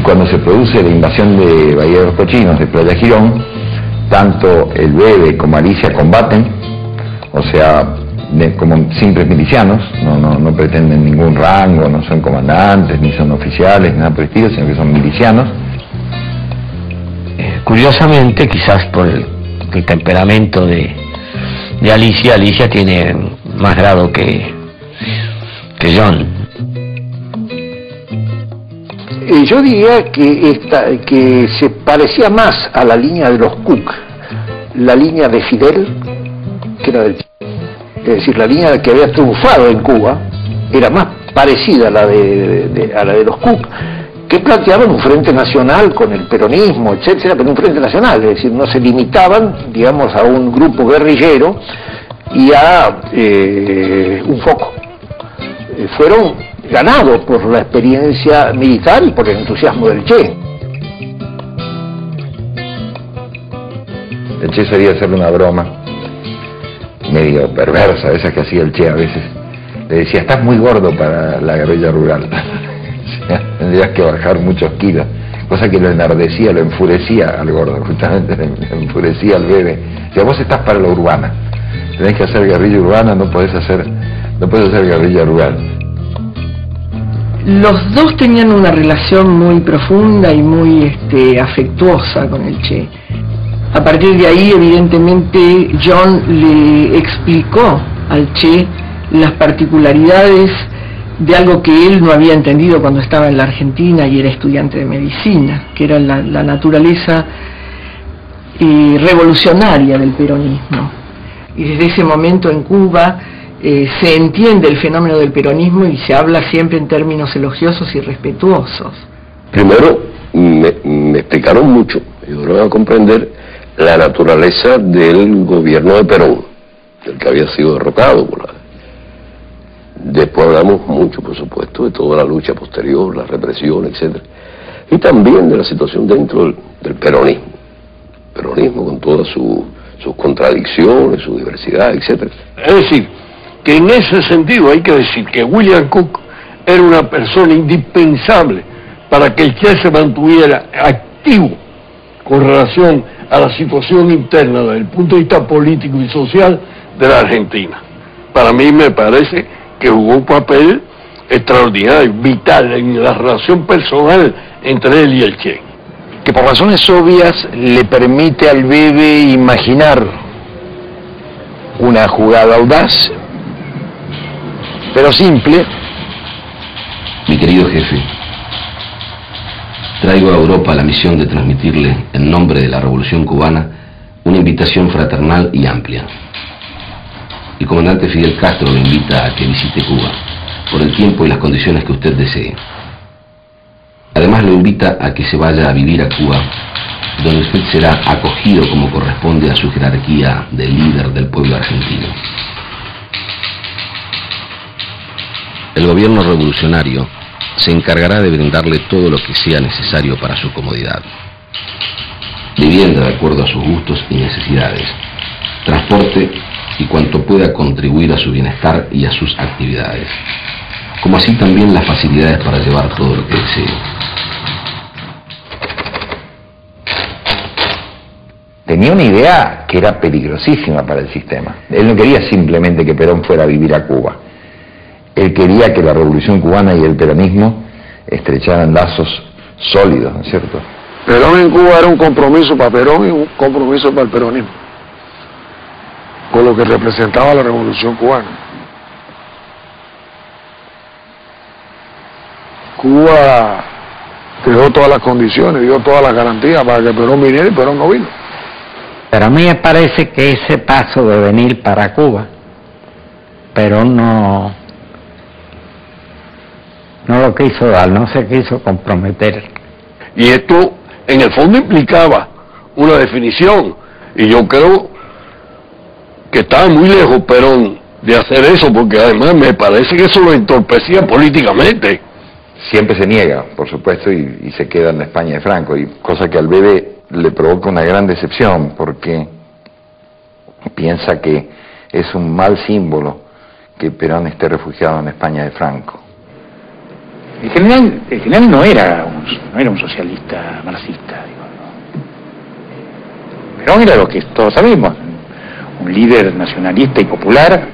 cuando se produce la invasión de Bahía de los Cochinos, de Playa Girón, tanto el Bebe como Alicia combaten, o sea, como simples milicianos, no pretenden ningún rango, no son comandantes, ni son oficiales, ni nada por el estilo, sino que son milicianos. Curiosamente, quizás por el temperamento de Alicia tiene más grado que John. Yo diría que se parecía más a la línea de los Cook, la línea de Fidel, que era del... Es decir, la línea que había triunfado en Cuba era más parecida a la de los Cook, que planteaban un frente nacional con el peronismo, etcétera, pero un frente nacional, es decir, no se limitaban, digamos, a un grupo guerrillero y a un foco. Fueron ganados por la experiencia militar y por el entusiasmo del Che. El Che sería hacerle una broma medio perversa, esas que hacía el Che a veces. Le decía, estás muy gordo para la guerrilla rural. Tendrías que bajar muchos kilos, cosa que lo enardecía, lo enfurecía al gordo, justamente le enfurecía al Bebe. Si vos estás para la urbana, tenés que hacer guerrilla urbana, no podés hacer guerrilla rural. Los dos tenían una relación muy profunda y muy afectuosa con el Che. A partir de ahí, evidentemente, John le explicó al Che las particularidades de algo que él no había entendido cuando estaba en la Argentina y era estudiante de medicina, que era la naturaleza revolucionaria del peronismo. Y desde ese momento en Cuba se entiende el fenómeno del peronismo y se habla siempre en términos elogiosos y respetuosos. Primero, me explicaron mucho, yo logré comprender la naturaleza del gobierno de Perón, del que había sido derrocado por la... Después hablamos mucho, por supuesto, de toda la lucha posterior, la represión, etc. Y también de la situación dentro del peronismo. Peronismo con todas sus contradicciones, su diversidad, etc. Es decir, que en ese sentido hay que decir que William Cook era una persona indispensable para que el Che se mantuviera activo con relación a la situación interna desde el punto de vista político y social de la Argentina. Para mí me parece que jugó un papel extraordinario, vital en la relación personal entre él y el Che. Que por razones obvias le permite al Bebe imaginar una jugada audaz, pero simple. Mi querido jefe, traigo a Europa la misión de transmitirle, en nombre de la Revolución Cubana, una invitación fraternal y amplia. El comandante Fidel Castro lo invita a que visite Cuba, por el tiempo y las condiciones que usted desee. Además lo invita a que se vaya a vivir a Cuba, donde usted será acogido como corresponde a su jerarquía de líder del pueblo argentino. El gobierno revolucionario se encargará de brindarle todo lo que sea necesario para su comodidad. Vivienda de acuerdo a sus gustos y necesidades, transporte y cuanto pueda contribuir a su bienestar y a sus actividades, como así también las facilidades para llevar todo lo que desee. Tenía una idea que era peligrosísima para el sistema. Él no quería simplemente que Perón fuera a vivir a Cuba. Él quería que la Revolución Cubana y el peronismo estrecharan lazos sólidos, ¿no es cierto? Perón en Cuba era un compromiso para Perón y un compromiso para el peronismo, con lo que representaba la Revolución Cubana. Cuba dio todas las condiciones, dio todas las garantías para que Perón viniera y Perón no vino. Pero a mí me parece que ese paso de venir para Cuba, Perón no lo quiso dar, no se quiso comprometer. Y esto en el fondo implicaba una definición, y yo creo que estaba muy lejos Perón de hacer eso, porque además me parece que eso lo entorpecía políticamente. Siempre se niega, por supuesto, y se queda en la España de Franco, y cosa que al Bebe le provoca una gran decepción, porque piensa que es un mal símbolo que Perón esté refugiado en España de Franco. El general no era un socialista marxista, digo, ¿no? Perón era lo que todos sabemos, un líder nacionalista y popular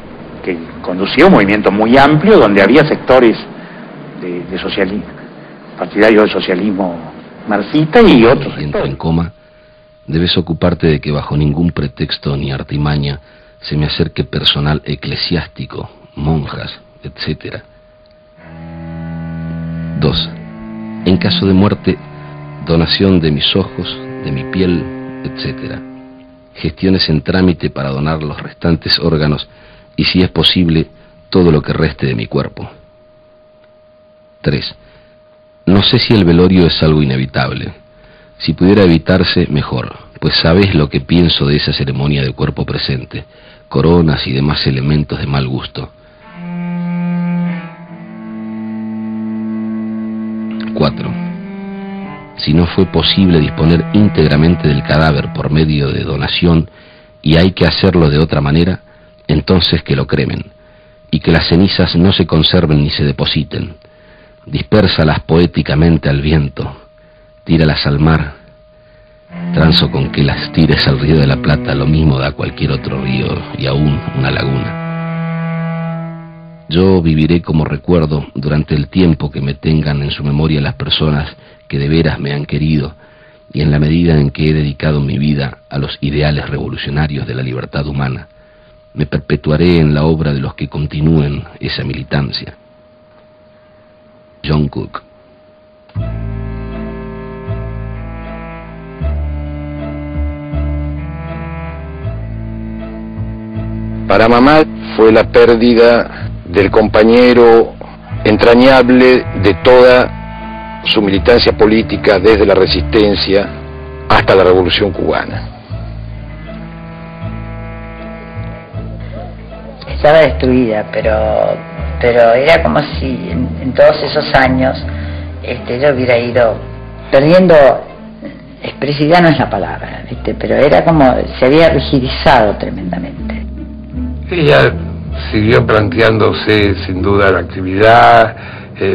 que conducía un movimiento muy amplio donde había sectores de socialismo, partidarios del socialismo marxista y otros. Si entro en coma, debes ocuparte de que bajo ningún pretexto ni artimaña se me acerque personal eclesiástico, monjas, etc. 2. En caso de muerte, donación de mis ojos, de mi piel, etc. Gestiones en trámite para donar los restantes órganos y, si es posible, todo lo que reste de mi cuerpo. 3. No sé si el velorio es algo inevitable. Si pudiera evitarse, mejor, pues sabes lo que pienso de esa ceremonia de cuerpo presente, coronas y demás elementos de mal gusto. 4. Si no fue posible disponer íntegramente del cadáver por medio de donación y hay que hacerlo de otra manera, entonces que lo cremen, y que las cenizas no se conserven ni se depositen. Dispérsalas poéticamente al viento, tíralas al mar. Transo con que las tires al río de la Plata, lo mismo da cualquier otro río y aún una laguna. Yo viviré como recuerdo durante el tiempo que me tengan en su memoria las personas que de veras me han querido, y en la medida en que he dedicado mi vida a los ideales revolucionarios de la libertad humana, me perpetuaré en la obra de los que continúen esa militancia. John Cook. Para mamá fue la pérdida del compañero entrañable de toda su militancia política desde la resistencia hasta la Revolución Cubana. Estaba destruida, pero era como si en todos esos años yo hubiera ido perdiendo expresividad, no es la palabra, ¿viste? Pero era como se había rigidizado tremendamente. Ella siguió planteándose sin duda la actividad,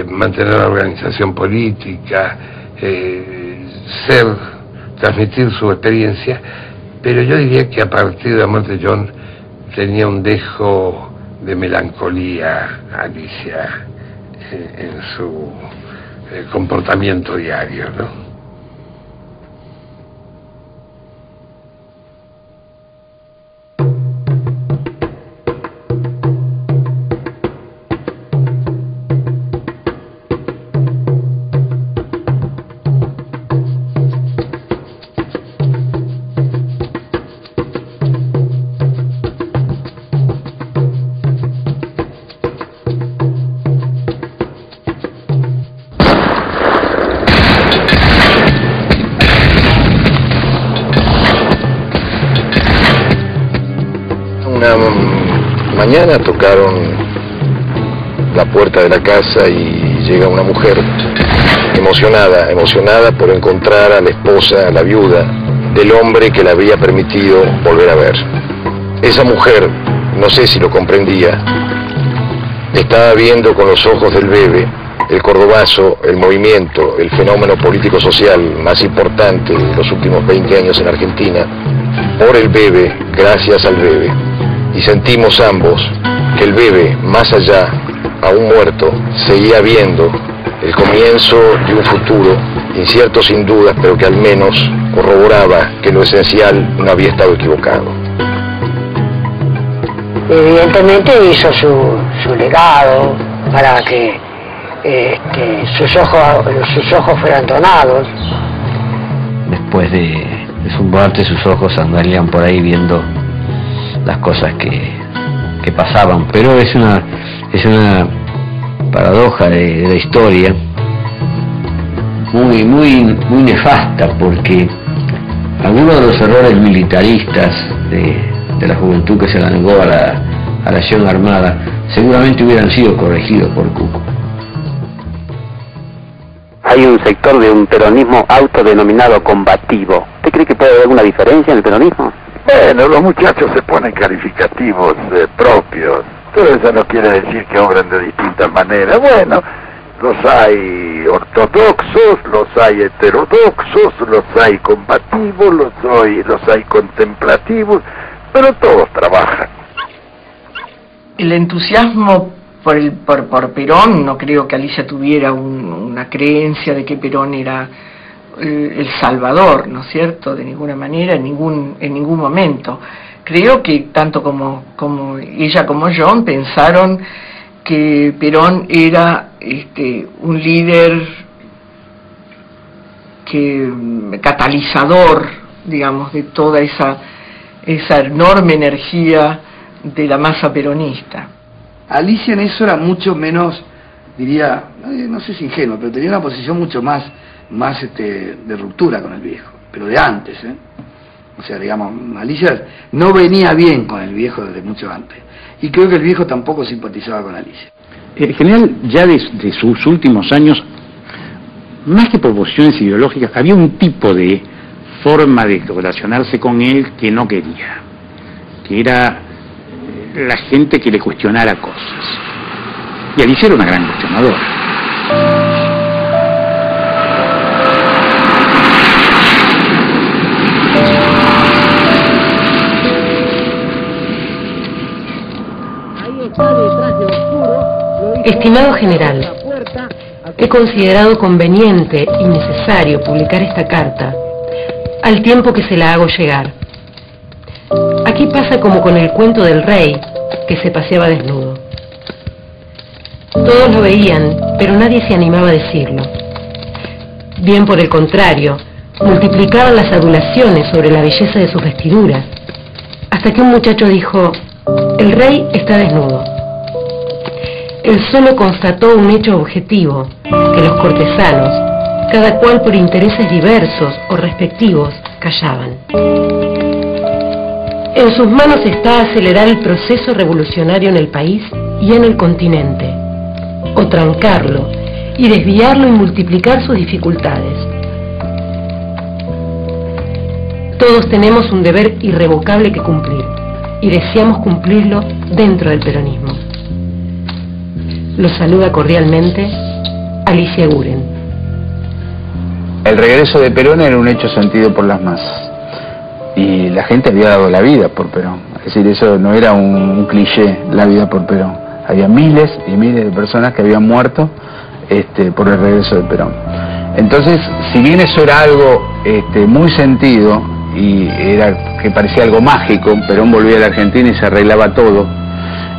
mantener la organización política, transmitir su experiencia, pero yo diría que a partir de la muerte de John tenía un dejo de melancolía Alicia en su comportamiento diario, ¿no? Mañana tocaron la puerta de la casa y llega una mujer emocionada por encontrar a la esposa, a la viuda del hombre que le había permitido volver a ver. Esa mujer, no sé si lo comprendía, estaba viendo con los ojos del Bebe el cordobazo, el movimiento, el fenómeno político-social más importante de los últimos 20 años en Argentina, por el Bebe, gracias al Bebe. Y sentimos ambos que el Bebe, más allá, aún muerto, seguía viendo el comienzo de un futuro, incierto sin dudas, pero que al menos corroboraba que lo esencial no había estado equivocado. Evidentemente hizo su legado para que sus ojos fueran donados. Después de su muerte, sus ojos andarían por ahí viendo las cosas que pasaban, pero es una paradoja de la historia muy nefasta, porque algunos de los errores militaristas de la juventud que se la negó a la acción armada seguramente hubieran sido corregidos por Cook. Hay un sector de un peronismo autodenominado combativo. ¿Usted cree que puede haber alguna diferencia en el peronismo? Bueno, los muchachos se ponen calificativos propios, pero eso no quiere decir que obren de distintas maneras. Bueno, Los hay ortodoxos, los hay heterodoxos, los hay combativos, los hay contemplativos, pero todos trabajan. El entusiasmo por Perón, no creo que Alicia tuviera una creencia de que Perón era el salvador, ¿no es cierto?, de ninguna manera, en ningún momento. Creo que tanto como ella como John pensaron que Perón era un líder catalizador, digamos, de toda esa enorme energía de la masa peronista. Alicia en eso era mucho menos, diría, no sé si ingenuo, pero tenía una posición mucho más de ruptura con el viejo, pero de antes, O sea, digamos, Alicia no venía bien con el viejo desde mucho antes. Y creo que el viejo tampoco simpatizaba con Alicia. En general, ya de sus últimos años, más que por posiciones ideológicas, había un tipo de forma de relacionarse con él que no quería, que era la gente que le cuestionara cosas. Y Alicia era una gran cuestionadora. Estimado general, he considerado conveniente y necesario publicar esta carta al tiempo que se la hago llegar. Aquí pasa como con el cuento del rey que se paseaba desnudo. Todos lo veían, pero nadie se animaba a decirlo. Bien por el contrario, multiplicaban las adulaciones sobre la belleza de sus vestiduras, hasta que un muchacho dijo: el rey está desnudo. Él solo constató un hecho objetivo, que los cortesanos, cada cual por intereses diversos o respectivos, callaban. En sus manos está acelerar el proceso revolucionario en el país y en el continente, o trancarlo y desviarlo y multiplicar sus dificultades. Todos tenemos un deber irrevocable que cumplir, y deseamos cumplirlo dentro del peronismo. Los saluda cordialmente Alicia Eguren. El regreso de Perón era un hecho sentido por las masas. Y la gente había dado la vida por Perón. Es decir, eso no era un cliché, la vida por Perón. Había miles y miles de personas que habían muerto por el regreso de Perón. Entonces, si bien eso era algo muy sentido y era que parecía algo mágico, Perón volvía a la Argentina y se arreglaba todo,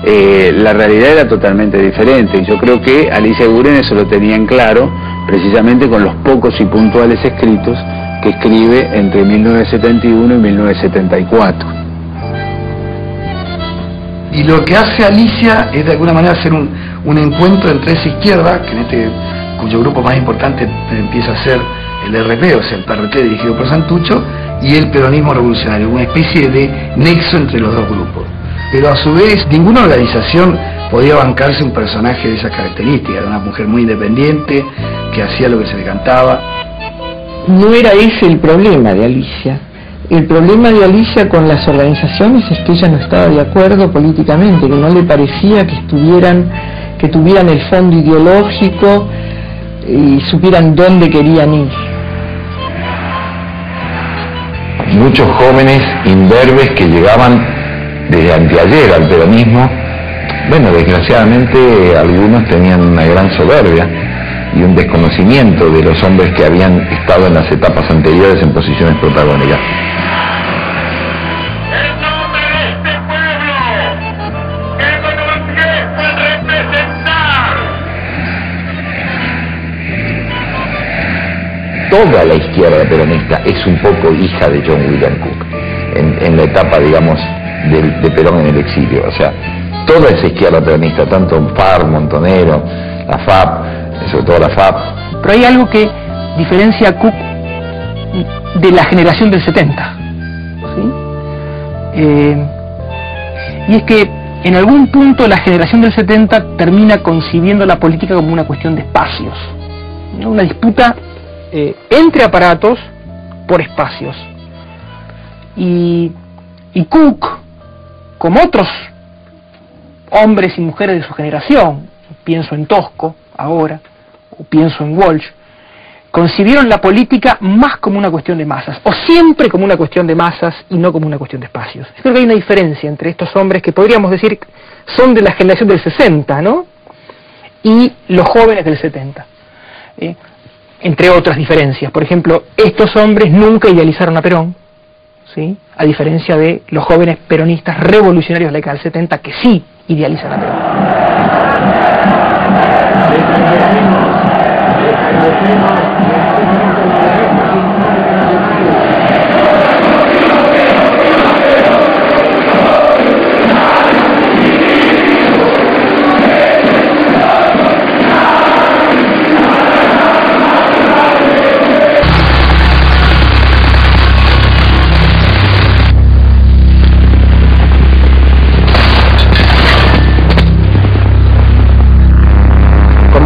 la realidad era totalmente diferente. Y yo creo que Alicia Eguren eso lo tenía en claro, precisamente con los pocos y puntuales escritos que escribe entre 1971 y 1974. Y lo que hace Alicia es de alguna manera hacer un encuentro entre esa izquierda, que cuyo grupo más importante empieza a ser el RP, o sea el PRT dirigido por Santucho, y el peronismo revolucionario, una especie de nexo entre los dos grupos. Pero a su vez ninguna organización podía bancarse un personaje de esas características, era una mujer muy independiente, que hacía lo que se le cantaba. No era ese el problema de Alicia. El problema de Alicia con las organizaciones es que ella no estaba de acuerdo políticamente, que no le parecía que tuvieran el fondo ideológico y supieran dónde querían ir. Muchos jóvenes imberbes que llegaban desde anteayer al peronismo, bueno, desgraciadamente algunos tenían una gran soberbia y un desconocimiento de los hombres que habían estado en las etapas anteriores en posiciones protagónicas. Toda la izquierda peronista es un poco hija de John William Cook, en la etapa, digamos, de Perón en el exilio. O sea, toda esa izquierda peronista, tanto FARC, Montonero, la FAP, sobre todo la FAP. Pero hay algo que diferencia a Cook de la generación del 70, ¿sí? Y es que en algún punto la generación del 70 termina concibiendo la política como una cuestión de espacios, ¿no? Una disputa entre aparatos por espacios. Y Cook, como otros hombres y mujeres de su generación, pienso en Tosco ahora, o pienso en Walsh, concibieron la política más como una cuestión de masas, o siempre como una cuestión de masas y no como una cuestión de espacios. Creo que hay una diferencia entre estos hombres que podríamos decir son de la generación del 60, ¿no? Y los jóvenes del 70. Entre otras diferencias. Por ejemplo, estos hombres nunca idealizaron a Perón, ¿sí? A diferencia de los jóvenes peronistas revolucionarios de la década del 70 que sí idealizan a Perón.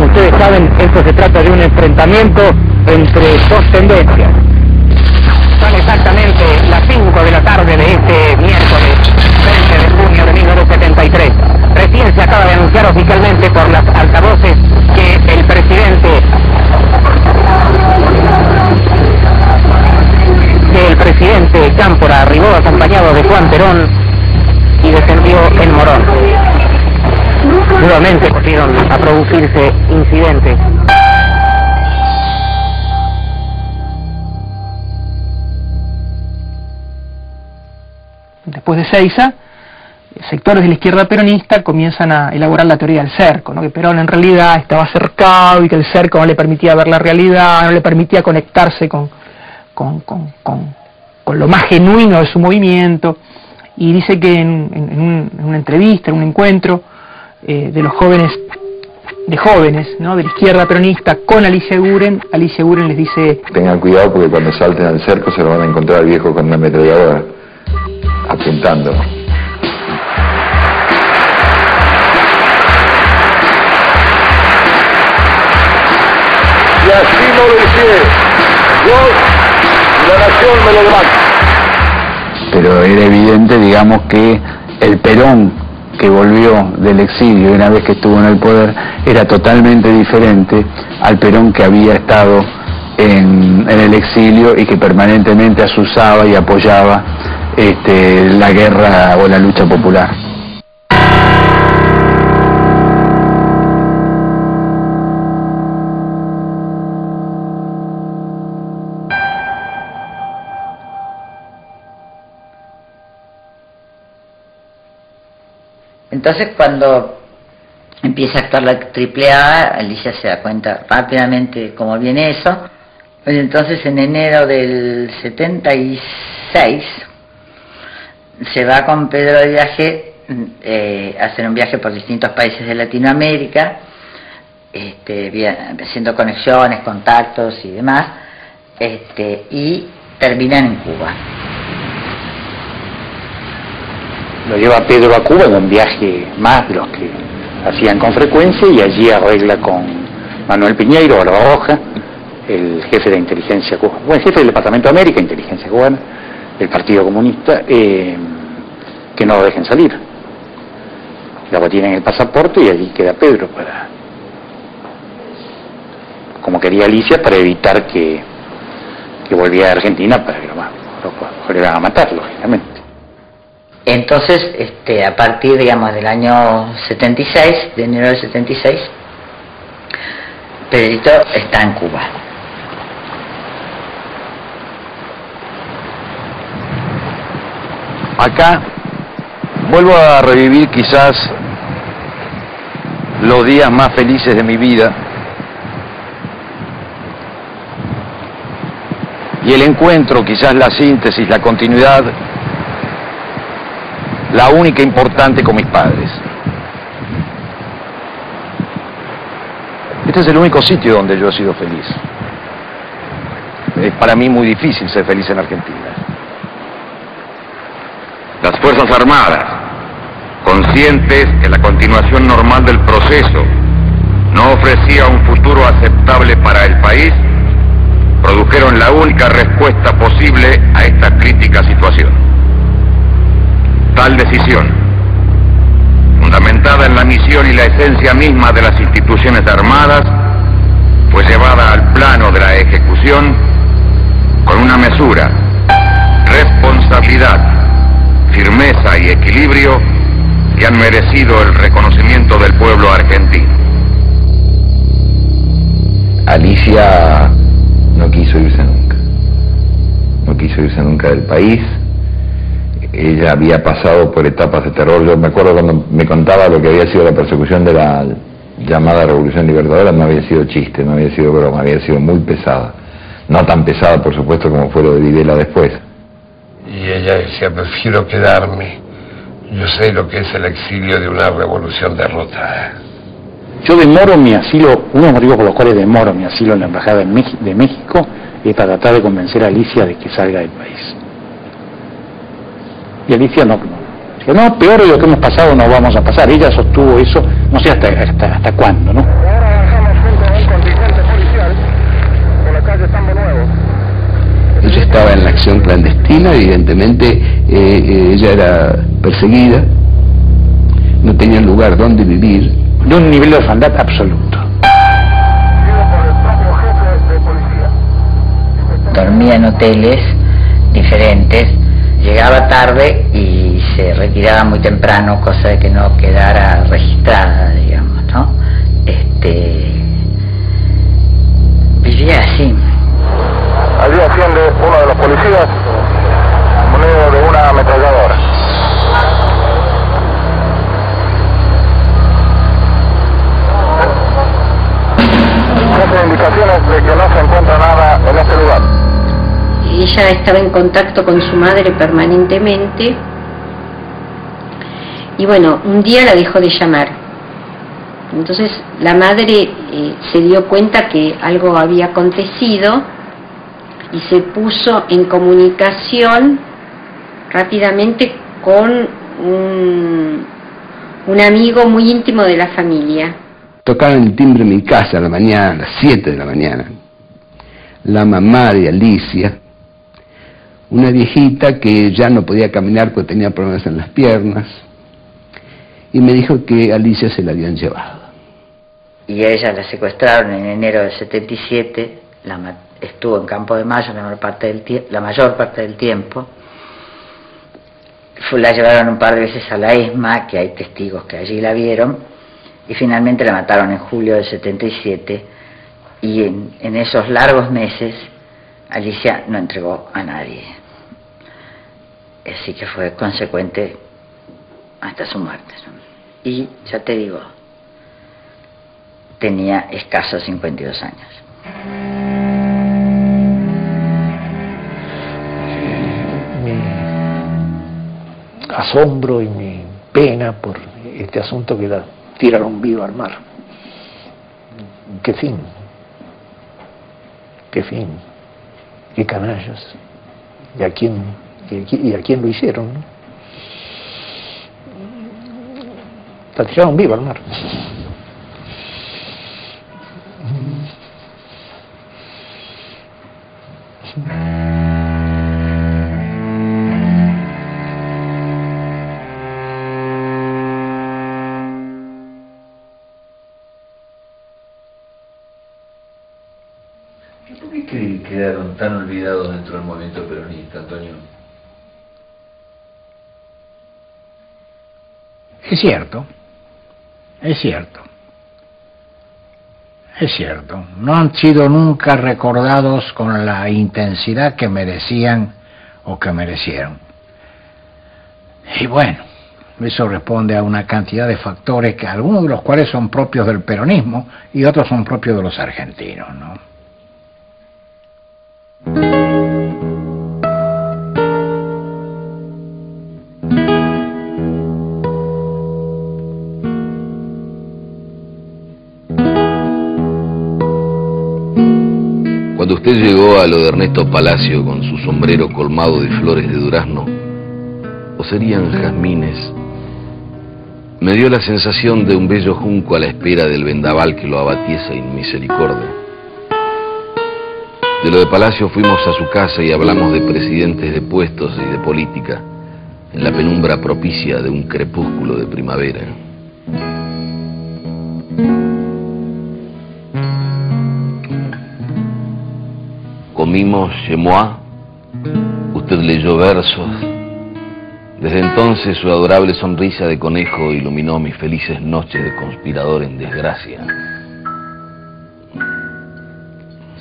Ustedes saben, esto se trata de un enfrentamiento entre dos tendencias. Son exactamente las 5 de la tarde de este miércoles 20 de junio de 1973. Recién se acaba de anunciar oficialmente por las altavoces que el presidente Cámpora arribó acompañado de Juan Perón y descendió en Morón. Nuevamente volvieron a producirse incidentes. Después de Seiza, sectores de la izquierda peronista comienzan a elaborar la teoría del cerco, ¿no? Que Perón en realidad estaba cercado y que el cerco no le permitía ver la realidad, no le permitía conectarse con lo más genuino de su movimiento. Y dice que en una entrevista, en un encuentro, de los jóvenes, ¿no? De la izquierda peronista con Alicia Guren les dice: tengan cuidado porque cuando salten al cerco se lo van a encontrar al viejo con una ametralladora apuntando. Y así no lo hicieron. Yo, la nación me lo demanda. Pero era evidente, digamos, que el Perón que volvió del exilio y una vez que estuvo en el poder era totalmente diferente al Perón que había estado en el exilio y que permanentemente asusaba y apoyaba la guerra o la lucha popular. Entonces cuando empieza a actuar la AAA, Alicia se da cuenta rápidamente cómo viene eso. Entonces en enero del 76 se va con Pedro de viaje, hacen un viaje por distintos países de Latinoamérica, haciendo conexiones, contactos y demás, y terminan en Cuba. Lo lleva Pedro a Cuba en un viaje más de los que hacían con frecuencia y allí arregla con Manuel Piñeiro Barbarroja, el jefe de inteligencia cubana, el jefe del Departamento de América, inteligencia cubana, del Partido Comunista, que no lo dejen salir. Luego tienen el pasaporte y allí queda Pedro para, como quería Alicia, para evitar que volviera a Argentina para que lo iban a matar, lógicamente. Entonces, a partir, digamos, del año 76, de enero del 76, Pedrito está en Cuba. Acá vuelvo a revivir quizás los días más felices de mi vida y el encuentro, quizás la síntesis, la continuidad, la única importante con mis padres. Este es el único sitio donde yo he sido feliz. Es para mí muy difícil ser feliz en Argentina. Las Fuerzas Armadas, conscientes que la continuación normal del proceso no ofrecía un futuro aceptable para el país, produjeron la única respuesta posible a esta crítica situación. Tal decisión, fundamentada en la misión y la esencia misma de las instituciones armadas, fue llevada al plano de la ejecución con una mesura, responsabilidad, firmeza y equilibrio que han merecido el reconocimiento del pueblo argentino. Alicia no quiso irse nunca. No quiso irse nunca del país. Ella había pasado por etapas de terror. Yo me acuerdo cuando me contaba lo que había sido la persecución de la llamada Revolución Libertadora, no había sido chiste, no había sido broma, había sido muy pesada. No tan pesada, por supuesto, como fue lo de Videla después. Y ella decía, prefiero quedarme. Yo sé lo que es el exilio de una revolución derrotada. Yo demoro mi asilo, uno de los motivos por los cuales demoro mi asilo en la Embajada de México es para tratar de convencer a Alicia de que salga del país. Y Alicia no, peor de lo que hemos pasado no vamos a pasar. Ella sostuvo eso, no sé hasta cuándo, ¿no? Ahora avanzamos junto a un contingente policial por la calle Tambo Nuevo. Ella estaba en la acción clandestina, evidentemente ella era perseguida, no tenía lugar donde vivir. De un nivel de orfandad absoluto. Dormía en hoteles diferentes, llegaba tarde y se retiraba muy temprano, cosa de que no quedara registrada, digamos, ¿no? Vivía así. Allí asciende uno de los policías, munido de una ametralladora. Muchas indicaciones de que no se encuentra nada en este lugar. Ella estaba en contacto con su madre permanentemente y bueno, un día la dejó de llamar. Entonces la madre se dio cuenta que algo había acontecido y se puso en comunicación rápidamente con un amigo muy íntimo de la familia. Tocaron el timbre en mi casa a la mañana, a las 7 de la mañana. La mamá de Alicia, una viejita que ya no podía caminar porque tenía problemas en las piernas, y me dijo que Alicia se la habían llevado. Y a ella la secuestraron en enero del 77, estuvo en Campo de Mayo la mayor parte del tiempo. La llevaron un par de veces a la ESMA, que hay testigos que allí la vieron, y finalmente la mataron en julio del 77, y en esos largos meses Alicia no entregó a nadie. Así que fue consecuente hasta su muerte, ¿no? Y ya te digo, tenía escasos 52 años. Mi asombro y mi pena por este asunto que la tiraron viva al mar. ¿Qué fin? ¿Qué fin? ¿Qué canallas? ¿Y a quién lo hicieron? ¿No? La tiraron viva al mar. ¿Por qué quedaron tan olvidados dentro del movimiento peronista, Antonio? Es cierto, es cierto, es cierto. No han sido nunca recordados con la intensidad que merecían o que merecieron. Y bueno, eso responde a una cantidad de factores que algunos de los cuales son propios del peronismo y otros son propios de los argentinos, ¿no? Cuando usted llegó a lo de Ernesto Palacio con su sombrero colmado de flores de durazno, o serían jazmines, me dio la sensación de un bello junco a la espera del vendaval que lo abatiese sin misericordia. De lo de Palacio fuimos a su casa y hablamos de presidentes de puestos y de política, en la penumbra propicia de un crepúsculo de primavera. comimos chez moi, usted leyó versos. Desde entonces su adorable sonrisa de conejo iluminó mis felices noches de conspirador en desgracia.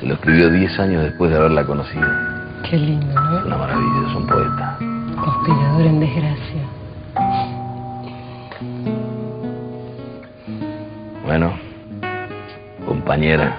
Se lo escribió 10 años después de haberla conocido. Qué lindo, ¿no? Es una maravilla, es un poeta. Conspirador en desgracia. Bueno, compañera.